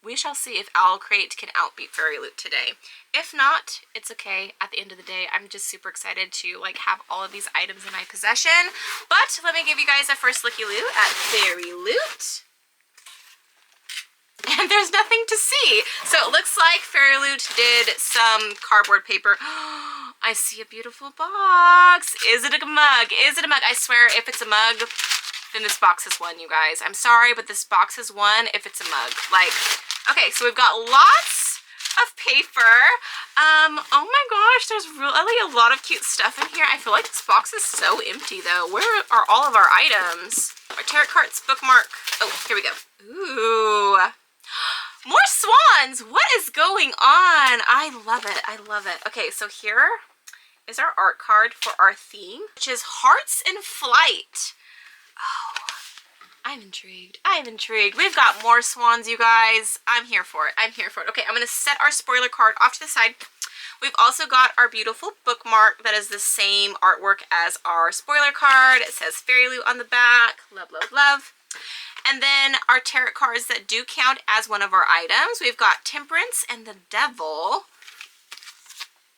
we shall see if Owlcrate can outbeat Fairyloot today. If not, it's okay. At the end of the day, I'm just super excited to like have all of these items in my possession. But let me give you guys a first looky-loo at Fairyloot. And there's nothing to see. So it looks like Fairyloot did some cardboard paper. I see a beautiful box. Is it a mug? Is it a mug? I swear, if it's a mug, then this box has won, you guys. I'm sorry, but this box has won if it's a mug. Like, okay, so we've got lots of paper. Oh my gosh, there's really a lot of cute stuff in here. I feel like this box is so empty though. Where are all of our items? Our tarot cards, bookmark. Oh, here we go. Ooh. More swans! What is going on? I love it. I love it. Okay, so here is our art card for our theme, which is Hearts in Flight. Oh, I'm intrigued. I'm intrigued. We've got more swans, you guys. I'm here for it. I'm here for it. Okay, I'm going to set our spoiler card off to the side. We've also got our beautiful bookmark that is the same artwork as our spoiler card. It says Fairyloot on the back. Love, love, love. And then our tarot cards that do count as one of our items. We've got Temperance and the Devil.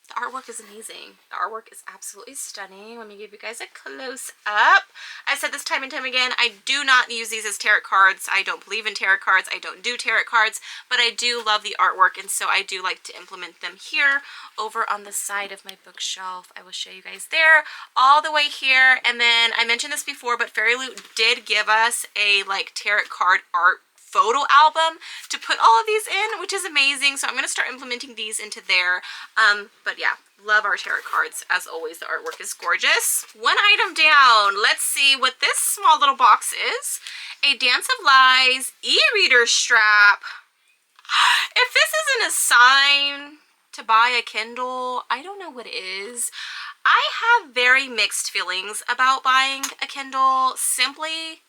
The artwork is amazing. The artwork is absolutely stunning. Let me give you guys a close up. I said this time and time again, I do not use these as tarot cards. I don't believe in tarot cards. I don't do tarot cards, but I do love the artwork, and so I do like to implement them here over on the side of my bookshelf. I will show you guys there, all the way here. And then I mentioned this before, but Fairyloot did give us a like tarot card art photo album to put all of these in, which is amazing. So I'm going to start implementing these into there. But yeah, love our tarot cards. As always, the artwork is gorgeous. One item down. Let's see what this small little box is. A Dance of Lies e-reader strap. If this isn't a sign to buy a Kindle, I don't know what is. I have very mixed feelings about buying a Kindle simply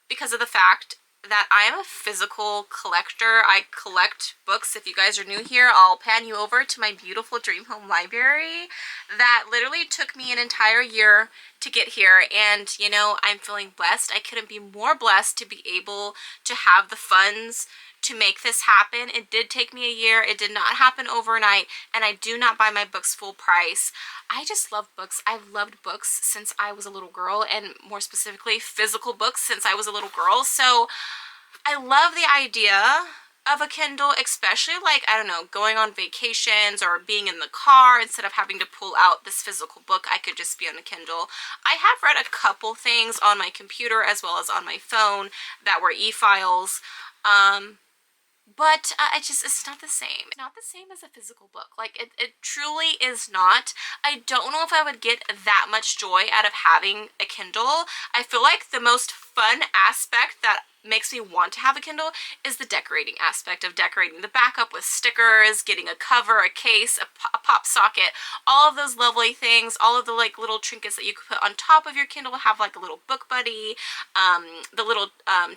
because of the fact that I am a physical collector. I collect books. If you guys are new here, I'll pan you over to my beautiful Dream Home library that literally took me an entire year to get here. And you know, I'm feeling blessed. I couldn't be more blessed to be able to have the funds to make this happen. It did take me a year. It did not happen overnight, and I do not buy my books full price. I just love books. I've loved books since I was a little girl, and more specifically physical books since I was a little girl. So I love the idea of a Kindle, especially like, I don't know, going on vacations or being in the car. Instead of having to pull out this physical book, I could just be on a Kindle. I have read a couple things on my computer as well as on my phone that were e-files. But it's not the same. It's not the same as a physical book. Like, it truly is not. I don't know if I would get that much joy out of having a Kindle. I feel like the most fun aspect that makes me want to have a Kindle is the decorating aspect of decorating the back up with stickers, getting a cover, a case, a pop socket, all of those lovely things, all of the like little trinkets that you could put on top of your Kindle, have like a little book buddy, the little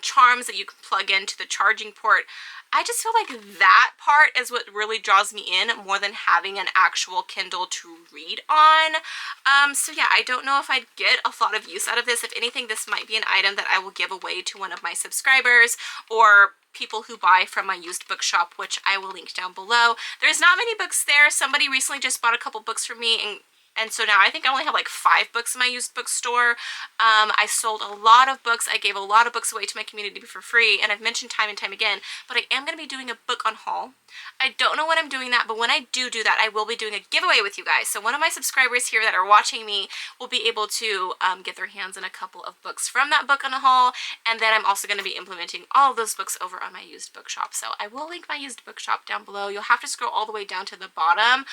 charms that you can plug into the charging port. I just feel like that part is what really draws me in more than having an actual Kindle to read on. So yeah, I don't know if I'd get a lot of use out of this. If anything, this might be an item that I will give away to one of my subscribers or people who buy from my used bookshop, which I will link down below. There's not many books there. Somebody recently just bought a couple books from me, and so now I think I only have like 5 books in my used bookstore. I sold a lot of books. I gave a lot of books away to my community for free, and I've mentioned time and time again, but I am going to be doing a book on haul. I don't know when I'm doing that, but when I do that, I will be doing a giveaway with you guys. So one of my subscribers here that are watching me will be able to get their hands on a couple of books from that book on a haul, and then I'm also going to be implementing all of those books over on my used bookshop. So I will link my used bookshop down below. You'll have to scroll all the way down to the bottom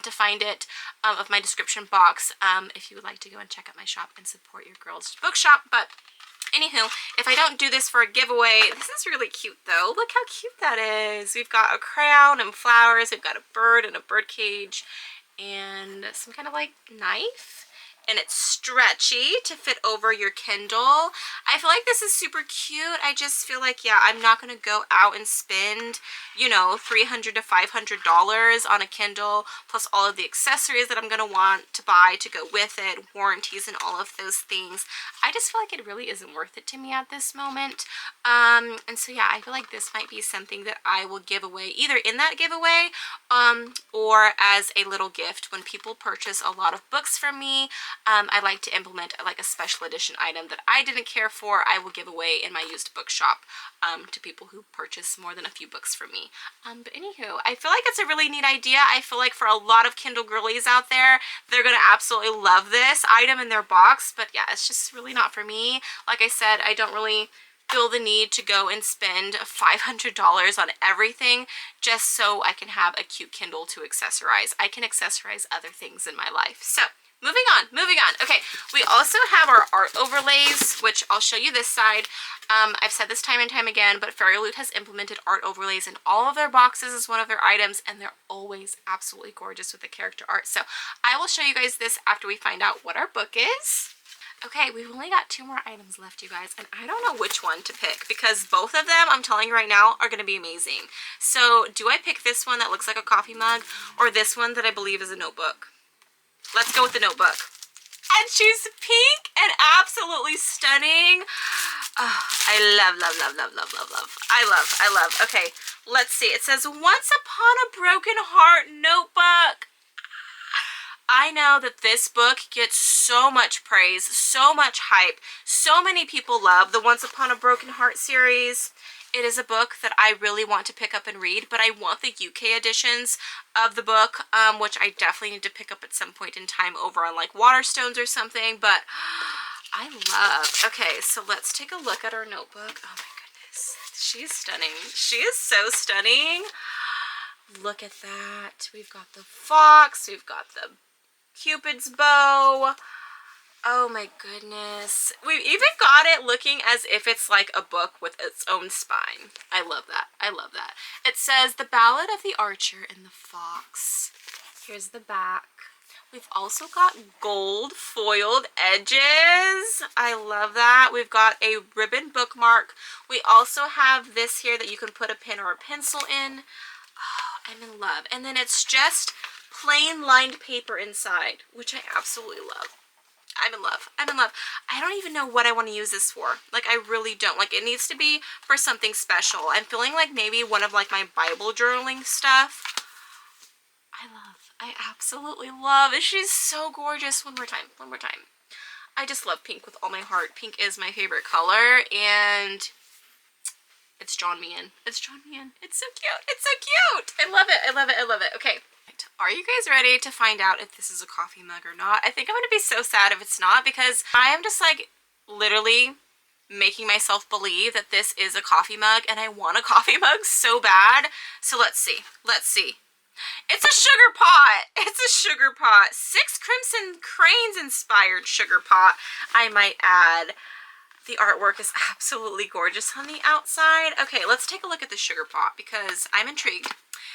to find it of my description box if you would like to go and check out my shop and support your girls' bookshop. But anywho, if I don't do this for a giveaway, this is really cute though. Look how cute that is. We've got a crown and flowers. We've got a bird and a bird cage and some kind of like knife. And it's stretchy to fit over your Kindle. I feel like this is super cute. I just feel like, yeah, I'm not going to go out and spend, you know, $300 to $500 on a Kindle, plus all of the accessories that I'm going to want to buy to go with it, warranties and all of those things. I just feel like it really isn't worth it to me at this moment. And so, yeah, I feel like this might be something that I will give away either in that giveaway or as a little gift when people purchase a lot of books from me. I like to implement like a special edition item that I didn't care for. I will give away in my used bookshop to people who purchase more than a few books from me. But anywho, I feel like it's a really neat idea. I feel like for a lot of Kindle girlies out there, they're going to absolutely love this item in their box. But yeah, it's just really not for me. Like I said, I don't really feel the need to go and spend $500 on everything just so I can have a cute Kindle to accessorize. I can accessorize other things in my life. So moving on. Okay, we also have our art overlays, which I'll show you this side. I've said this time and time again, but Fairyloot has implemented art overlays in all of their boxes as one of their items, and they're always absolutely gorgeous with the character art. So I will show you guys this after we find out what our book is. Okay, we've only got 2 more items left, you guys, and I don't know which one to pick because both of them, I'm telling you right now, are going to be amazing. So do I pick this one that looks like a coffee mug or this one that I believe is a notebook? Let's go with the notebook. And she's pink and absolutely stunning. Oh, I love. I love. Okay, let's see. It says, Once Upon a Broken Heart notebook. I know that this book gets so much praise, so much hype. So many people love the Once Upon a Broken Heart series. It is a book that I really want to pick up and read, but I want the UK editions of the book, which I definitely need to pick up at some point in time over on like Waterstones or something, but I love. Okay, so let's take a look at our notebook. Oh my goodness, she's stunning. She is so stunning. Look at that. We've got the fox, we've got the Cupid's bow. Oh my goodness. We've even got it looking as if it's like a book with its own spine. I love that. I love that. It says The Ballad of the Archer and the Fox. Here's the back. We've also got gold foiled edges. I love that. We've got a ribbon bookmark. We also have this here that you can put a pen or a pencil in. Oh, I'm in love. And then it's just plain lined paper inside, which I absolutely love. I'm in love. I'm in love. I don't even know what I want to use this for. Like, I really don't. Like, it needs to be for something special. I'm feeling like maybe one of, like, my Bible journaling stuff. I absolutely love. She's so gorgeous. One more time. I just love pink with all my heart. Pink is my favorite color, and it's drawn me in. It's so cute. I love it. Okay. Are you guys ready to find out if this is a coffee mug or not? I think I'm going to be so sad if it's not, because I am just like literally making myself believe that this is a coffee mug, and I want a coffee mug so bad. So let's see. It's a sugar pot. 6 Crimson Cranes inspired sugar pot, I might add. The artwork is absolutely gorgeous on the outside. Okay, let's take a look at the sugar pot because I'm intrigued.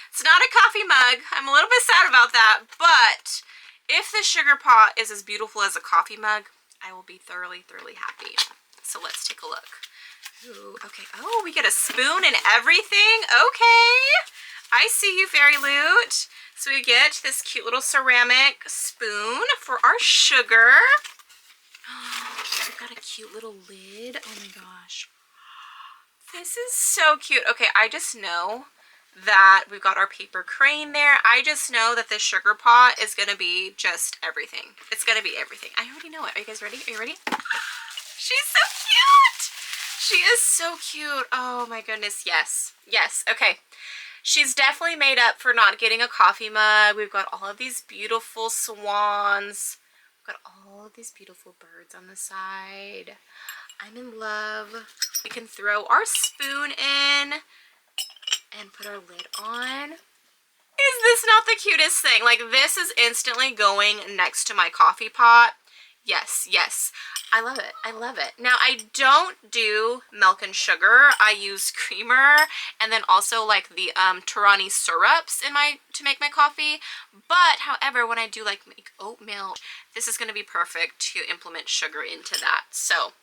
It's not a coffee mug. I'm a little bit sad about that, but if the sugar pot is as beautiful as a coffee mug, I will be thoroughly happy. So let's take a look. Ooh, okay. Oh, we get a spoon and everything. Okay. I see you, Fairyloot. So we get this cute little ceramic spoon for our sugar. We've got a cute little lid. Oh my gosh. This is so cute. Okay, I just know that. We've got our paper crane there. I just know that this sugar pot is going to be just everything. It's going to be everything. I already know it. Are you guys ready? Are you ready? She's so cute. She is so cute. Oh my goodness. Yes. Yes. Okay. She's definitely made up for not getting a coffee mug. We've got all of these beautiful swans. We've got all of these beautiful birds on the side. I'm in love. We can throw our spoon in and put our lid on. Is this not the cutest thing? Like, this is instantly going next to my coffee pot. Yes, yes. I love it. I love it. Now, I don't do milk and sugar. I use creamer and then also like the Torani syrups in to make my coffee. But, however, when I do like make oatmeal, this is going to be perfect to implement sugar into that. So,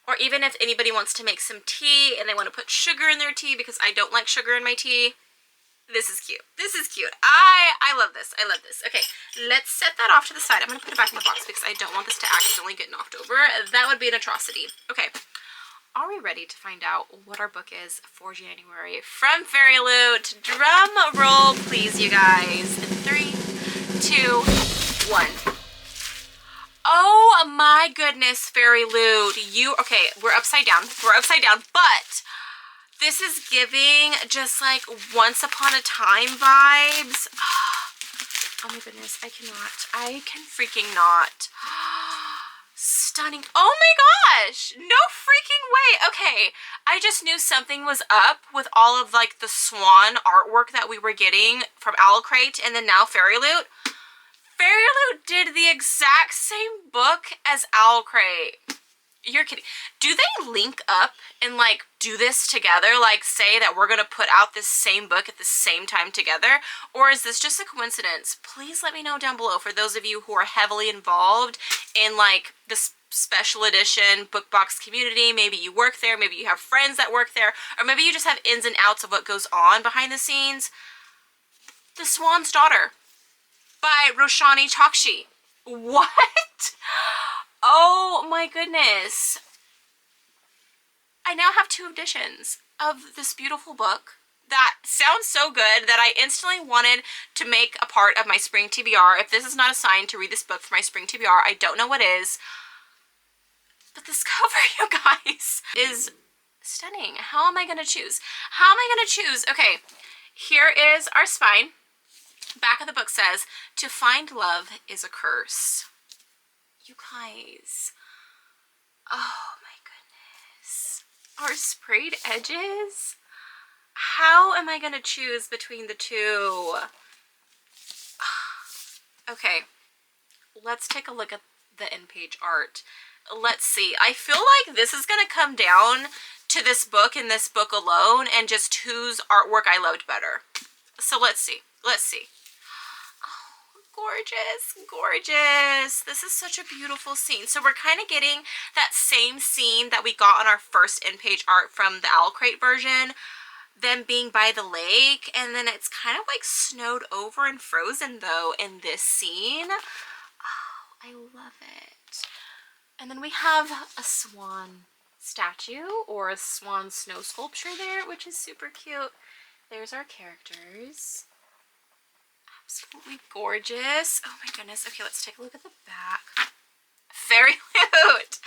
or even if anybody wants to make some tea and they want to put sugar in their tea, because I don't like sugar in my tea, this is cute. This is cute. I love this. I love this. Okay, let's set that off to the side. I'm going to put it back in the box because I don't want this to accidentally get knocked over. That would be an atrocity. Okay, are we ready to find out what our book is for January from Fairyloot? Drum roll, please, you guys. 3, 2, 1. Oh my goodness, Fairyloot. Okay, we're upside down. We're upside down, but this is giving just like Once Upon a Time vibes. Oh my goodness, I can freaking not. Stunning. Oh my gosh, no freaking way. Okay, I just knew something was up with all of like the swan artwork that we were getting from Owlcrate and then now Fairyloot. Fairyloot did the exact same book as Owlcrate. You're kidding. Do they link up and like do this together? Like say that we're going to put out this same book at the same time together? Or is this just a coincidence? Please let me know down below for those of you who are heavily involved in like this special edition book box community. Maybe you work there, maybe you have friends that work there, or maybe you just have ins and outs of what goes on behind the scenes. The Swan's Daughter by Roshani Chakshi. What? Oh my goodness. I now have 2 editions of this beautiful book that sounds so good that I instantly wanted to make a part of my spring TBR. If this is not a sign to read this book for my spring TBR, I don't know what is. But this cover, you guys, is stunning. How am I going to choose? How am I going to choose? Okay, here is our spine. Back of the book says, "To find love is a curse." You guys. Oh my goodness. Our sprayed edges? How am I going to choose between the 2? Okay. Let's take a look at the in-page art. Let's see. I feel like this is going to come down to this book and this book alone and just whose artwork I loved better. So let's see. Let's see. Gorgeous, gorgeous. This is such a beautiful scene. So we're kind of getting that same scene that we got on our first in-page art from the Owlcrate version, them being by the lake, and then it's kind of like snowed over and frozen though in this scene. Oh, I love it. And then we have a swan statue or a swan snow sculpture there, which is super cute. There's our characters. Absolutely gorgeous. Oh my goodness. Okay, let's take a look at the back. Fairyloot.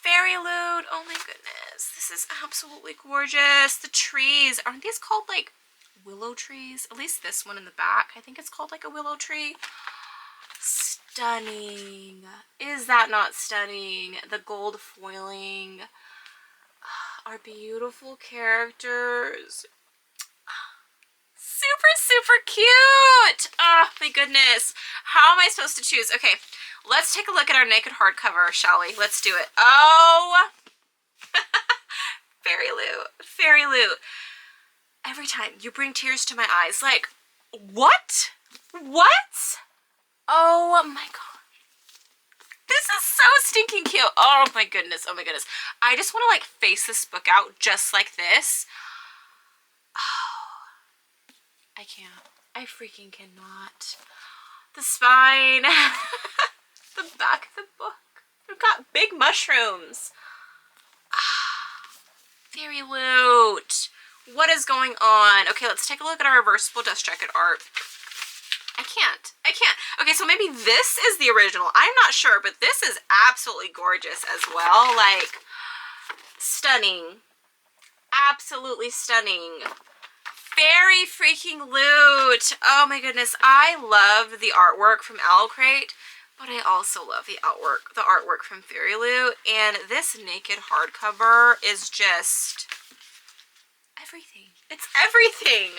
Fairyloot. Oh my goodness. This is absolutely gorgeous. The trees. Aren't these called like willow trees? At least this one in the back. I think it's called like a willow tree. Stunning. Is that not stunning? The gold foiling. Our beautiful characters. Super, super cute. Oh my goodness. How am I supposed to choose? Okay, let's take a look at our naked hardcover, shall we? Let's do it. Oh, Fairyloot, Fairyloot. Every time you bring tears to my eyes. Like, what? What? Oh my god. This is so stinking cute. Oh my goodness. Oh my goodness. I just want to like face this book out just like this. Oh. I can't. I freaking cannot. The spine. The back of the book. We've got big mushrooms. Fairyloot. What is going on? Okay, let's take a look at our reversible dust jacket art. I can't. Okay, so maybe this is the original. I'm not sure, but this is absolutely gorgeous as well. Like, stunning. Absolutely stunning. Fairy freaking loot. Oh my goodness. I love the artwork from Owlcrate, but I also love the artwork from Fairyloot. And this naked hardcover is just everything. It's everything.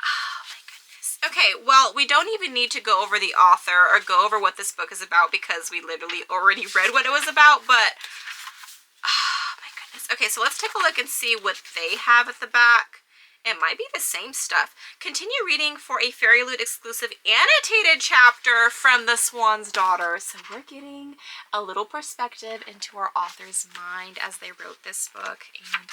Oh my goodness. Okay, well, we don't even need to go over the author or go over what this book is about because we literally already read what it was about, but oh my goodness. Okay, so let's take a look and see what they have at the back. It might be the same stuff. Continue reading for a Fairyloot exclusive annotated chapter from The Swan's Daughter. So we're getting a little perspective into our author's mind as they wrote this book. And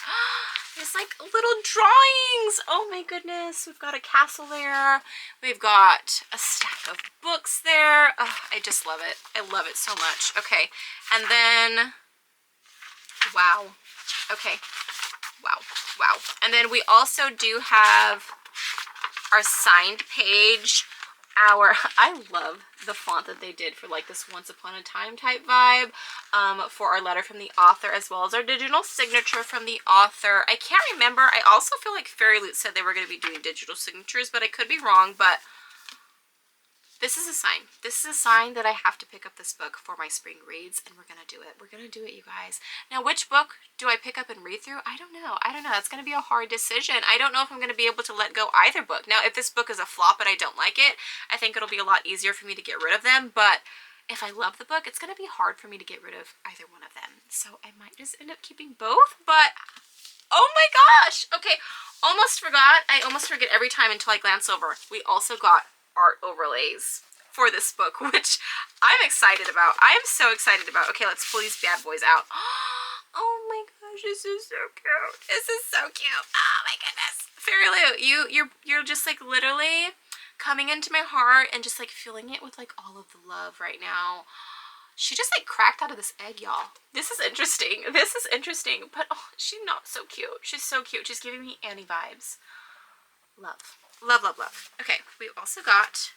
there's like little drawings. Oh my goodness. We've got a castle there. We've got a stack of books there. Oh, I just love it. I love it so much. Okay. And then, wow. Okay. Wow. Wow. And then we also do have our signed page. I love the font that they did for like this Once Upon a Time type vibe for our letter from the author, as well as our digital signature from the author. I can't remember. I also feel like Fairyloot said they were going to be doing digital signatures, but I could be wrong. But this is a sign. This is a sign that I have to pick up this book for my spring reads, and we're going to do it. We're going to do it, you guys. Now, which book do I pick up and read through? I don't know. It's going to be a hard decision. I don't know if I'm going to be able to let go either book. Now, if this book is a flop and I don't like it, I think it'll be a lot easier for me to get rid of them. But if I love the book, it's going to be hard for me to get rid of either one of them. So I might just end up keeping both. But oh my gosh. Okay, almost forgot. I almost forget every time until I glance over. We also got art overlays for this book, which I'm excited about. I am so excited about. Okay, let's pull these bad boys out. Oh my gosh, this is so cute. This is so cute. Oh my goodness. Fairyloot, you're just like literally coming into my heart and just like feeling it with like all of the love right now. She just like cracked out of this egg, y'all. This is interesting. This is interesting, but oh, she's not so cute. She's so cute. She's giving me Annie vibes. Love. Love, love, love. Okay, we also got,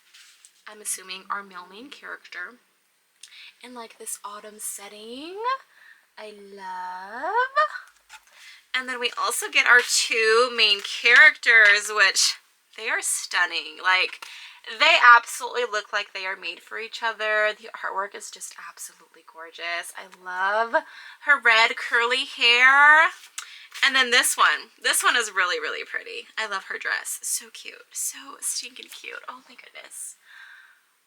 I'm assuming, our male main character in like this autumn setting. I love. And then we also get our two main characters, which they are stunning. Like, they absolutely look like they are made for each other. The artwork is just absolutely gorgeous. I love her red curly hair. And then this one is really, really pretty. I love her dress. So cute. So stinking cute. Oh my goodness.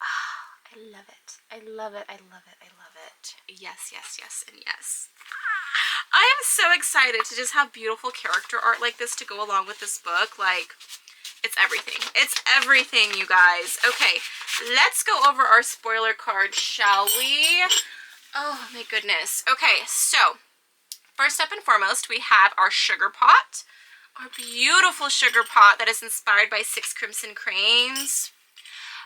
I love it. I love it. I love it. I love it. Yes, yes, yes, and yes. I am so excited to just have beautiful character art like this to go along with this book. Like, it's everything. It's everything, you guys. Okay, let's go over our spoiler card, shall we? Oh my goodness. Okay, so first up and foremost, we have our sugar pot. Our beautiful sugar pot that is inspired by 6 Crimson Cranes.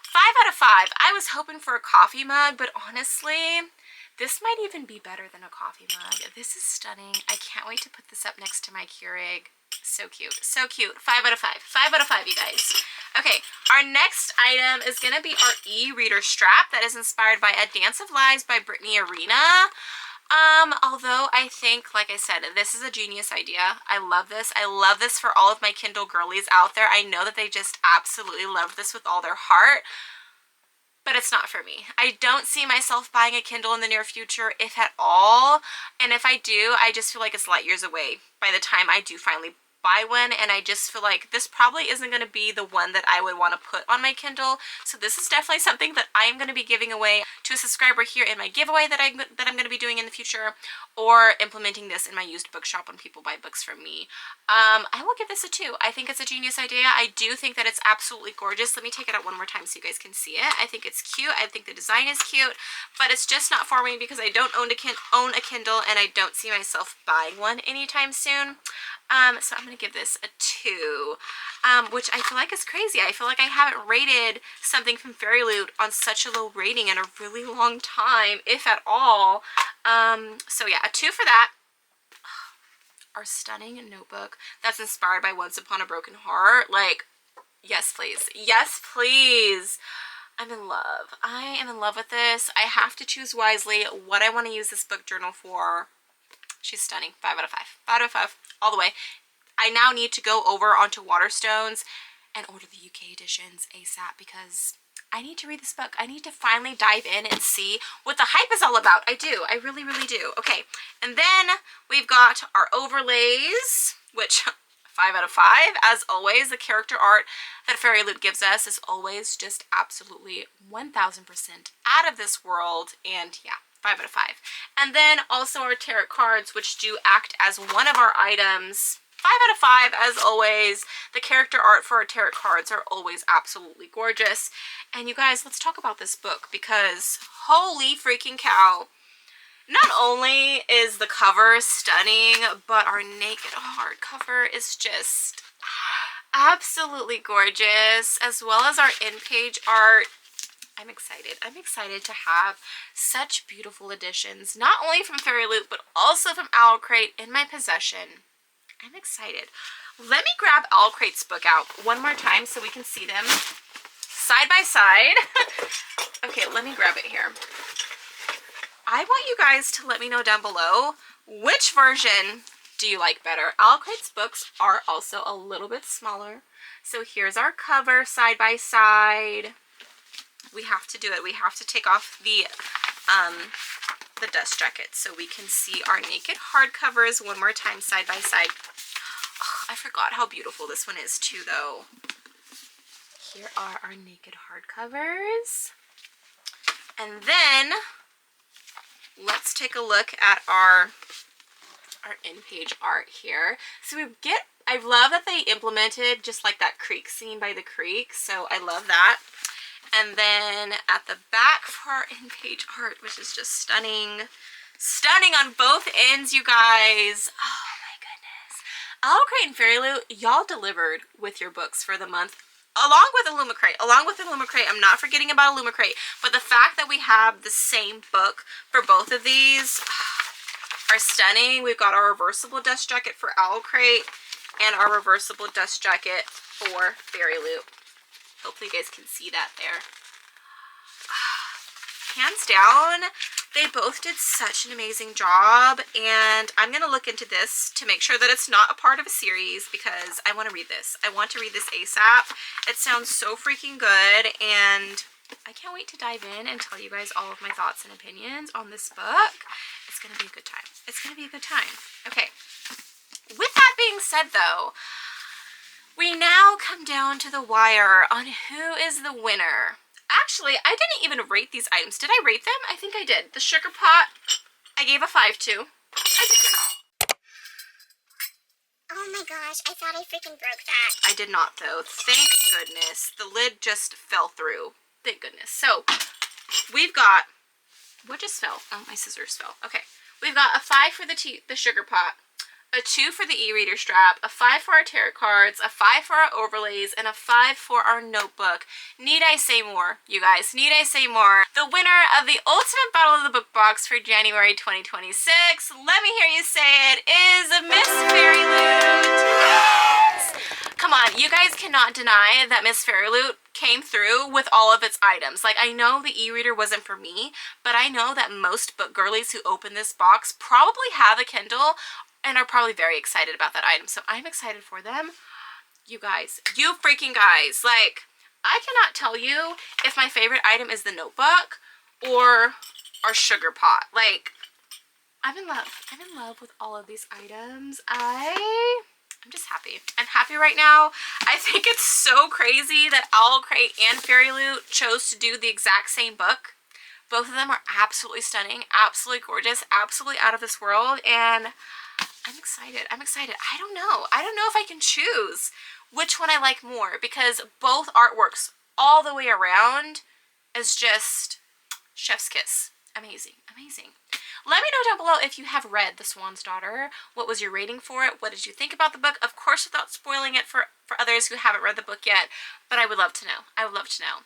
5 out of 5. I was hoping for a coffee mug, but honestly, this might even be better than a coffee mug. This is stunning. I can't wait to put this up next to my Keurig. So cute. So cute. 5 out of 5. 5 out of 5, you guys. Okay, our next item is going to be our e-reader strap that is inspired by A Dance of Lies by Brittany Arena. Although I think, like I said, this is a genius idea. I love this. I love this for all of my Kindle girlies out there. I know that they just absolutely love this with all their heart, but it's not for me. I don't see myself buying a Kindle in the near future, if at all. And if I do, I just feel like it's light years away by the time I do finally buy one, and I just feel like this probably isn't going to be the one that I would want to put on my Kindle. So this is definitely something that I am going to be giving away to a subscriber here in my giveaway that I'm going to be doing in the future, or implementing this in my used bookshop when people buy books from me. I will give this a 2. I think it's a genius idea. I do think that it's absolutely gorgeous. Let me take it out one more time so you guys can see it. I think it's cute. I think the design is cute, but it's just not for me because I don't own a Kindle, and I don't see myself buying one anytime soon. So I'm going to give this a 2, which I feel like is crazy. I feel like I haven't rated something from Fairyloot on such a low rating in a really long time, if at all. So yeah, a 2 for that. our stunning notebook that's inspired by Once Upon a Broken Heart. Like, yes, please. Yes, please. I'm in love. I am in love with this. I have to choose wisely what I want to use this book journal for. She's stunning. 5 out of 5. 5 out of 5. All the way. I now need to go over onto Waterstones and order the UK editions ASAP because I need to read this book. I need to finally dive in and see what the hype is all about. I do. I really, really do. Okay. And then we've got our overlays, which 5 out of 5. As always, the character art that Fairyloot gives us is always just absolutely 1000% out of this world. And yeah, 5 out of 5. And then also our tarot cards, which do act as one of our items. 5 out of 5, as always. The character art for our tarot cards are always absolutely gorgeous. And you guys, let's talk about this book because holy freaking cow. Not only is the cover stunning, but our naked hardcover is just absolutely gorgeous, as well as our in-page art. I'm excited. I'm excited to have such beautiful editions, not only from Fairyloot, but also from Owlcrate in my possession. I'm excited. Let me grab Owlcrate's book out one more time so we can see them side by side. Okay, let me grab it here. I want you guys to let me know down below which version do you like better. Owlcrate's books are also a little bit smaller. So here's our cover side by side. We have to do it. We have to take off the dust jacket so we can see our naked hardcovers one more time side by side. Oh, I forgot how beautiful this one is too though. Here are our naked hardcovers. And then let's take a look at our in-page art here. So we get, I love that they implemented just like that creek scene by the creek. So I love that. And then at the back for our in-page art, which is just stunning. Stunning on both ends, you guys. Oh my goodness. Owlcrate and Fairyloot, y'all delivered with your books for the month. Along with Illumicrate. I'm not forgetting about Illumicrate. But the fact that we have the same book for both of these are stunning. We've got our reversible dust jacket for Owlcrate and our reversible dust jacket for Fairyloot. Hopefully you guys can see that there. Hands down, they both did such an amazing job, and I'm going to look into this to make sure that it's not a part of a series because I want to read this. I want to read this ASAP. It sounds so freaking good, and I can't wait to dive in and tell you guys all of my thoughts and opinions on this book. It's going to be a good time. It's going to be a good time. Okay. With that being said, though, we now come down to the wire on who is the winner. Actually, I didn't even rate these items. Did I rate them? I think I did. The sugar pot, I gave a 5 to. I did rate. Oh my gosh, I thought I freaking broke that. I did not, though. Thank goodness. The lid just fell through. Thank goodness. So, we've got... What just fell? Oh, my scissors fell. Okay. We've got a 5 for the sugar pot, a 2 for the e-reader strap, a 5 for our tarot cards, a 5 for our overlays, and a 5 for our notebook. Need I say more, you guys? Need I say more? The winner of the Ultimate Battle of the Book Box for January 2026, let me hear you say it, is Miss Fairyloot. Yes! Come on, you guys cannot deny that Miss Fairyloot came through with all of its items. Like, I know the e-reader wasn't for me, but I know that most book girlies who open this box probably have a Kindle and are probably very excited about that item. So I'm excited for them. You guys, you freaking guys, like, I cannot tell you if my favorite item is the notebook or our sugar pot. Like, I'm in love. I'm in love with all of these items. I'm just happy. I'm happy right now. I think it's so crazy that Owlcrate and Fairyloot chose to do the exact same book. Both of them are absolutely stunning, absolutely gorgeous, absolutely out of this world, and I'm excited. I'm excited. I don't know. I don't know if I can choose which one I like more because both artworks all the way around is just chef's kiss. Amazing. Amazing. Let me know down below if you have read The Swan's Daughter. What was your rating for it? What did you think about the book? Of course, without spoiling it for others who haven't read the book yet, but I would love to know. I would love to know.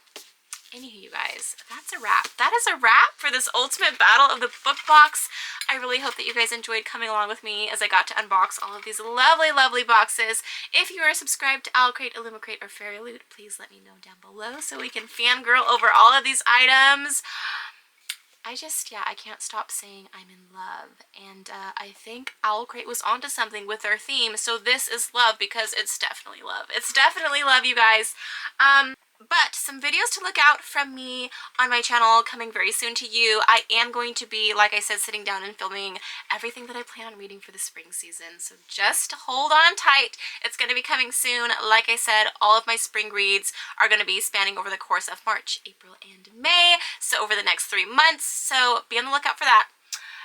Anywho, you guys, that's a wrap. That is a wrap for this ultimate battle of the book box. I really hope that you guys enjoyed coming along with me as I got to unbox all of these lovely, lovely boxes. If you are subscribed to Owlcrate, Illumicrate, or Fairyloot, please let me know down below so we can fangirl over all of these items. I can't stop saying I'm in love, and I think Owlcrate was onto something with their theme, so this is love because it's definitely love. It's definitely love, you guys. But some videos to look out from me on my channel coming very soon to you. I am going to be, like I said, sitting down and filming everything that I plan on reading for the spring season. So just hold on tight. It's going to be coming soon. Like I said, all of my spring reads are going to be spanning over the course of March, April, and May. So over the next 3 months. So be on the lookout for that.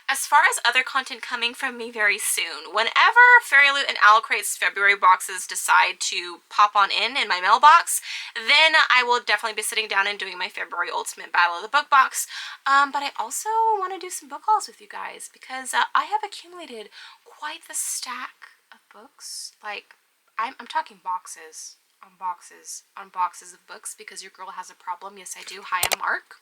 As far as other content coming from me very soon, whenever Fairyloot and Owlcrate's February boxes decide to pop on in my mailbox, then I will definitely be sitting down and doing my February Ultimate Battle of the Book Box. But I also want to do some book hauls with you guys because I have accumulated quite the stack of books. Like, I'm talking boxes on boxes on boxes of books because your girl has a problem. Yes, I do. Hi, I'm Mark.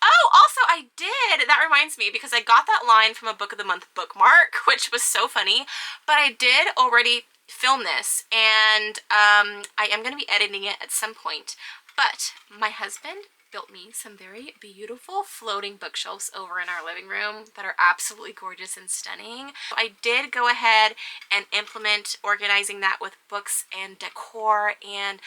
Oh, also I did, that reminds me, because I got that line from a Book of the Month bookmark, which was so funny, but I did already film this, and I am going to be editing it at some point, but my husband built me some very beautiful floating bookshelves over in our living room that are absolutely gorgeous and stunning. I did go ahead and implement organizing that with books and decor, and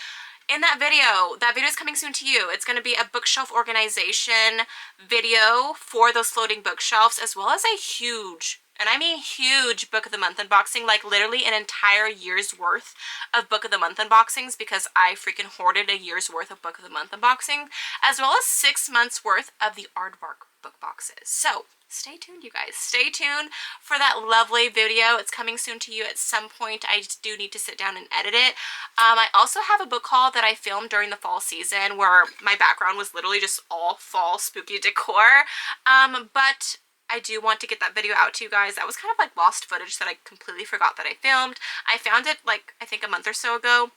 in that video is coming soon to you. It's going to be a bookshelf organization video for those floating bookshelves, as well as a huge, and I mean huge, Book of the Month unboxing, like literally an entire year's worth of Book of the Month unboxings, because I freaking hoarded a year's worth of Book of the Month unboxing, as well as 6 months worth of the Aardvark book boxes. So stay tuned, you guys. Stay tuned for that lovely video. It's coming soon to you at some point. I just do need to sit down and edit it. I also have a book haul that I filmed during the fall season where my background was literally just all fall spooky decor. But I do want to get that video out to you guys. That was kind of like lost footage that I completely forgot that I filmed. I found it like, I think a month or so ago.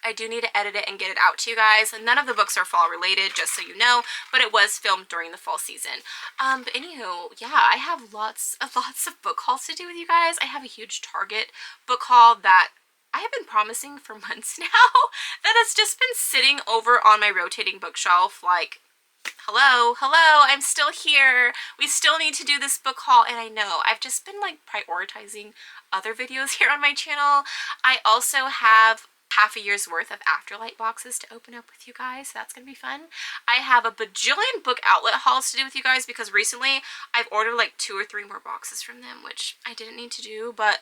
I do need to edit it and get it out to you guys. None of the books are fall related, just so you know, but it was filmed during the fall season. But anywho, yeah, I have lots of book hauls to do with you guys. I have a huge Target book haul that I have been promising for months now, that has just been sitting over on my rotating bookshelf like, hello, I'm still here. We still need to do this book haul, and I know I've just been like prioritizing other videos here on my channel. I also have half a year's worth of Afterlight boxes to open up with you guys, so that's gonna be fun. I have a bajillion book outlet hauls to do with you guys because recently I've ordered like 2 or 3 more boxes from them, which I didn't need to do, but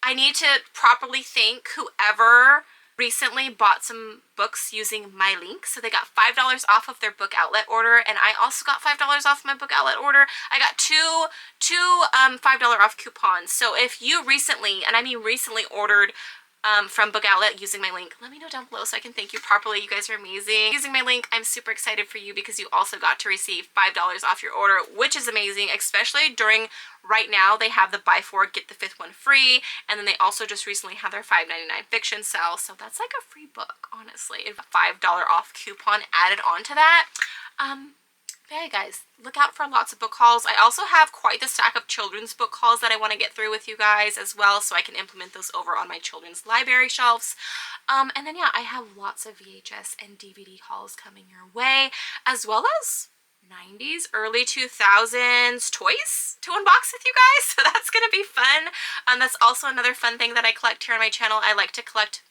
I need to properly thank whoever recently bought some books using my link. So they got $5 off of their book outlet order, and I also got $5 off my book outlet order. I got two $5 off coupons. So if you recently, and I mean recently, ordered from Book Outlet using my link, let me know down below so I can thank you properly. You guys are amazing. Using my link, I'm super excited for you because you also got to receive $5 off your order, which is amazing, especially during right now. They have the buy 4 get the 5th one free, and then they also just recently have their $5.99 fiction sale, so that's like a free book, honestly. A $5 off coupon added on to that. Yeah, guys, look out for lots of book hauls. I also have quite the stack of children's book hauls that I want to get through with you guys as well, so I can implement those over on my children's library shelves. And then, yeah, I have lots of VHS and DVD hauls coming your way, as well as 90s, early 2000s toys to unbox with you guys, so that's going to be fun. That's also another fun thing that I collect here on my channel. I like to collect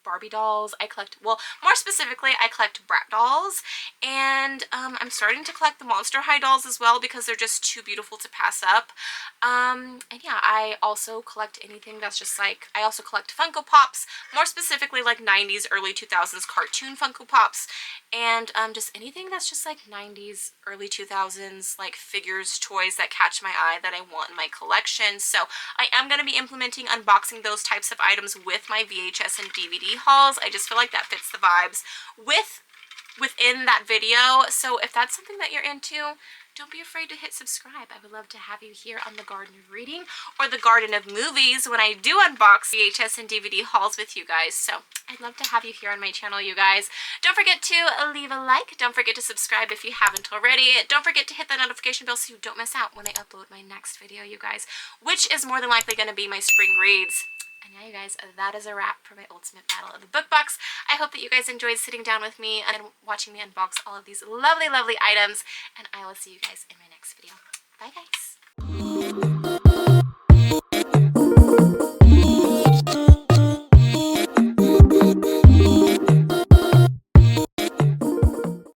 Barbie dolls. I collect, well, more specifically, I collect Brat dolls, and I'm starting to collect the Monster High dolls as well because they're just too beautiful to pass up. And yeah, I also collect anything that's just like, I also collect Funko Pops, more specifically like 90s, early 2000s cartoon Funko Pops, and just anything that's just like 90s, early 2000s, like figures, toys that catch my eye that I want in my collection. So I am going to be implementing unboxing those types of items with my VHS and DVD hauls. I just feel like that fits the vibes with within that video. So if that's something that you're into, don't be afraid to hit subscribe. I would love to have you here on the Garden of Reading or the Garden of Movies when I do unbox VHS and DVD hauls with you guys. So I'd love to have you here on my channel, you guys. Don't forget to leave a like. Don't forget to subscribe if you haven't already. Don't forget to hit that notification bell so you don't miss out when I upload my next video, you guys, which is more than likely going to be my spring reads. And yeah, you guys, that is a wrap for my ultimate battle of the book box. I hope that you guys enjoyed sitting down with me and watching me unbox all of these lovely, lovely items. And I will see you guys in my next video. Bye, guys.